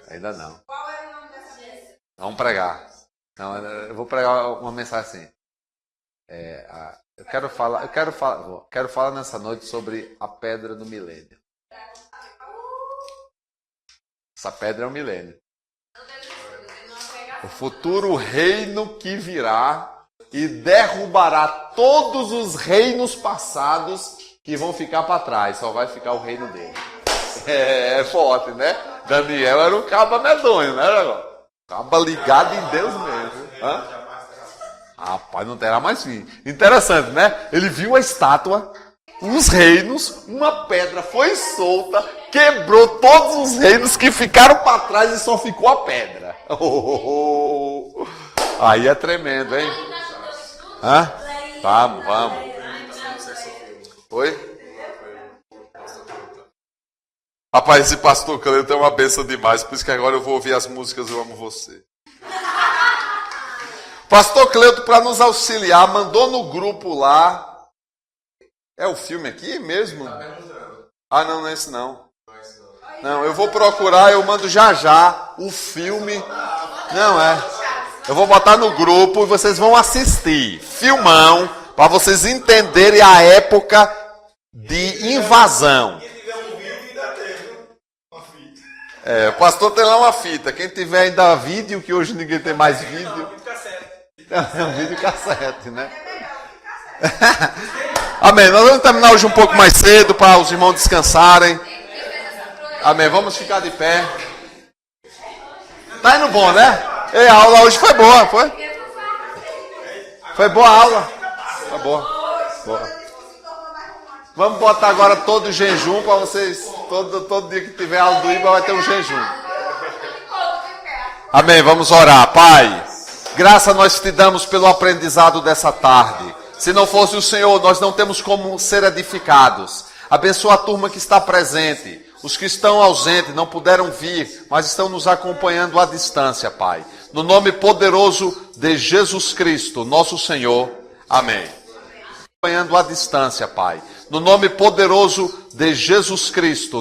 Ainda não. Qual era o nome dessa vez? Vamos pregar. Não, eu vou pregar uma mensagem assim. Eu quero falar nessa noite sobre a pedra do milênio. Essa pedra é o milênio. O futuro reino que virá e derrubará todos os reinos passados que vão ficar para trás. Só vai ficar o reino dele. É forte, né? Daniel era um caba medonho, né? Caba ligado em Deus mesmo. Hã? Rapaz, não terá mais fim. Interessante, né? Ele viu a estátua, os reinos, uma pedra foi solta, quebrou todos os reinos que ficaram para trás e só ficou a pedra. Aí é tremendo, hein? Hã? Vamos. Oi? Rapaz, esse pastor Cleito é uma bênção demais, por isso que agora eu vou ouvir as músicas Eu Amo Você. Pastor Cleito, para nos auxiliar, mandou no grupo lá. É o filme aqui mesmo? Ah, não é esse não. Não, eu vou procurar, eu mando já o filme. Não é. Eu vou botar no grupo e vocês vão assistir. Filmão, para vocês entenderem a época de invasão. O pastor tem lá uma fita. Quem tiver ainda vídeo, que hoje ninguém tem mais vídeo. É um vídeo cassete, né? Amém. Nós vamos terminar hoje um pouco mais cedo para os irmãos descansarem. Amém. Vamos ficar de pé. Tá indo bom, né? E a aula hoje foi boa, foi? Foi boa a aula? Foi boa. Vamos botar agora todo o jejum para vocês. Todo dia que tiver aula do IBA vai ter um jejum. Amém. Vamos orar. Pai, graça nós te damos pelo aprendizado dessa tarde. Se não fosse o Senhor, nós não temos como ser edificados. Abençoa a turma que está presente. Os que estão ausentes não puderam vir, mas estão nos acompanhando à distância, Pai. No nome poderoso de Jesus Cristo, nosso Senhor. Amém. Acompanhando à distância, Pai. No nome poderoso de Jesus Cristo.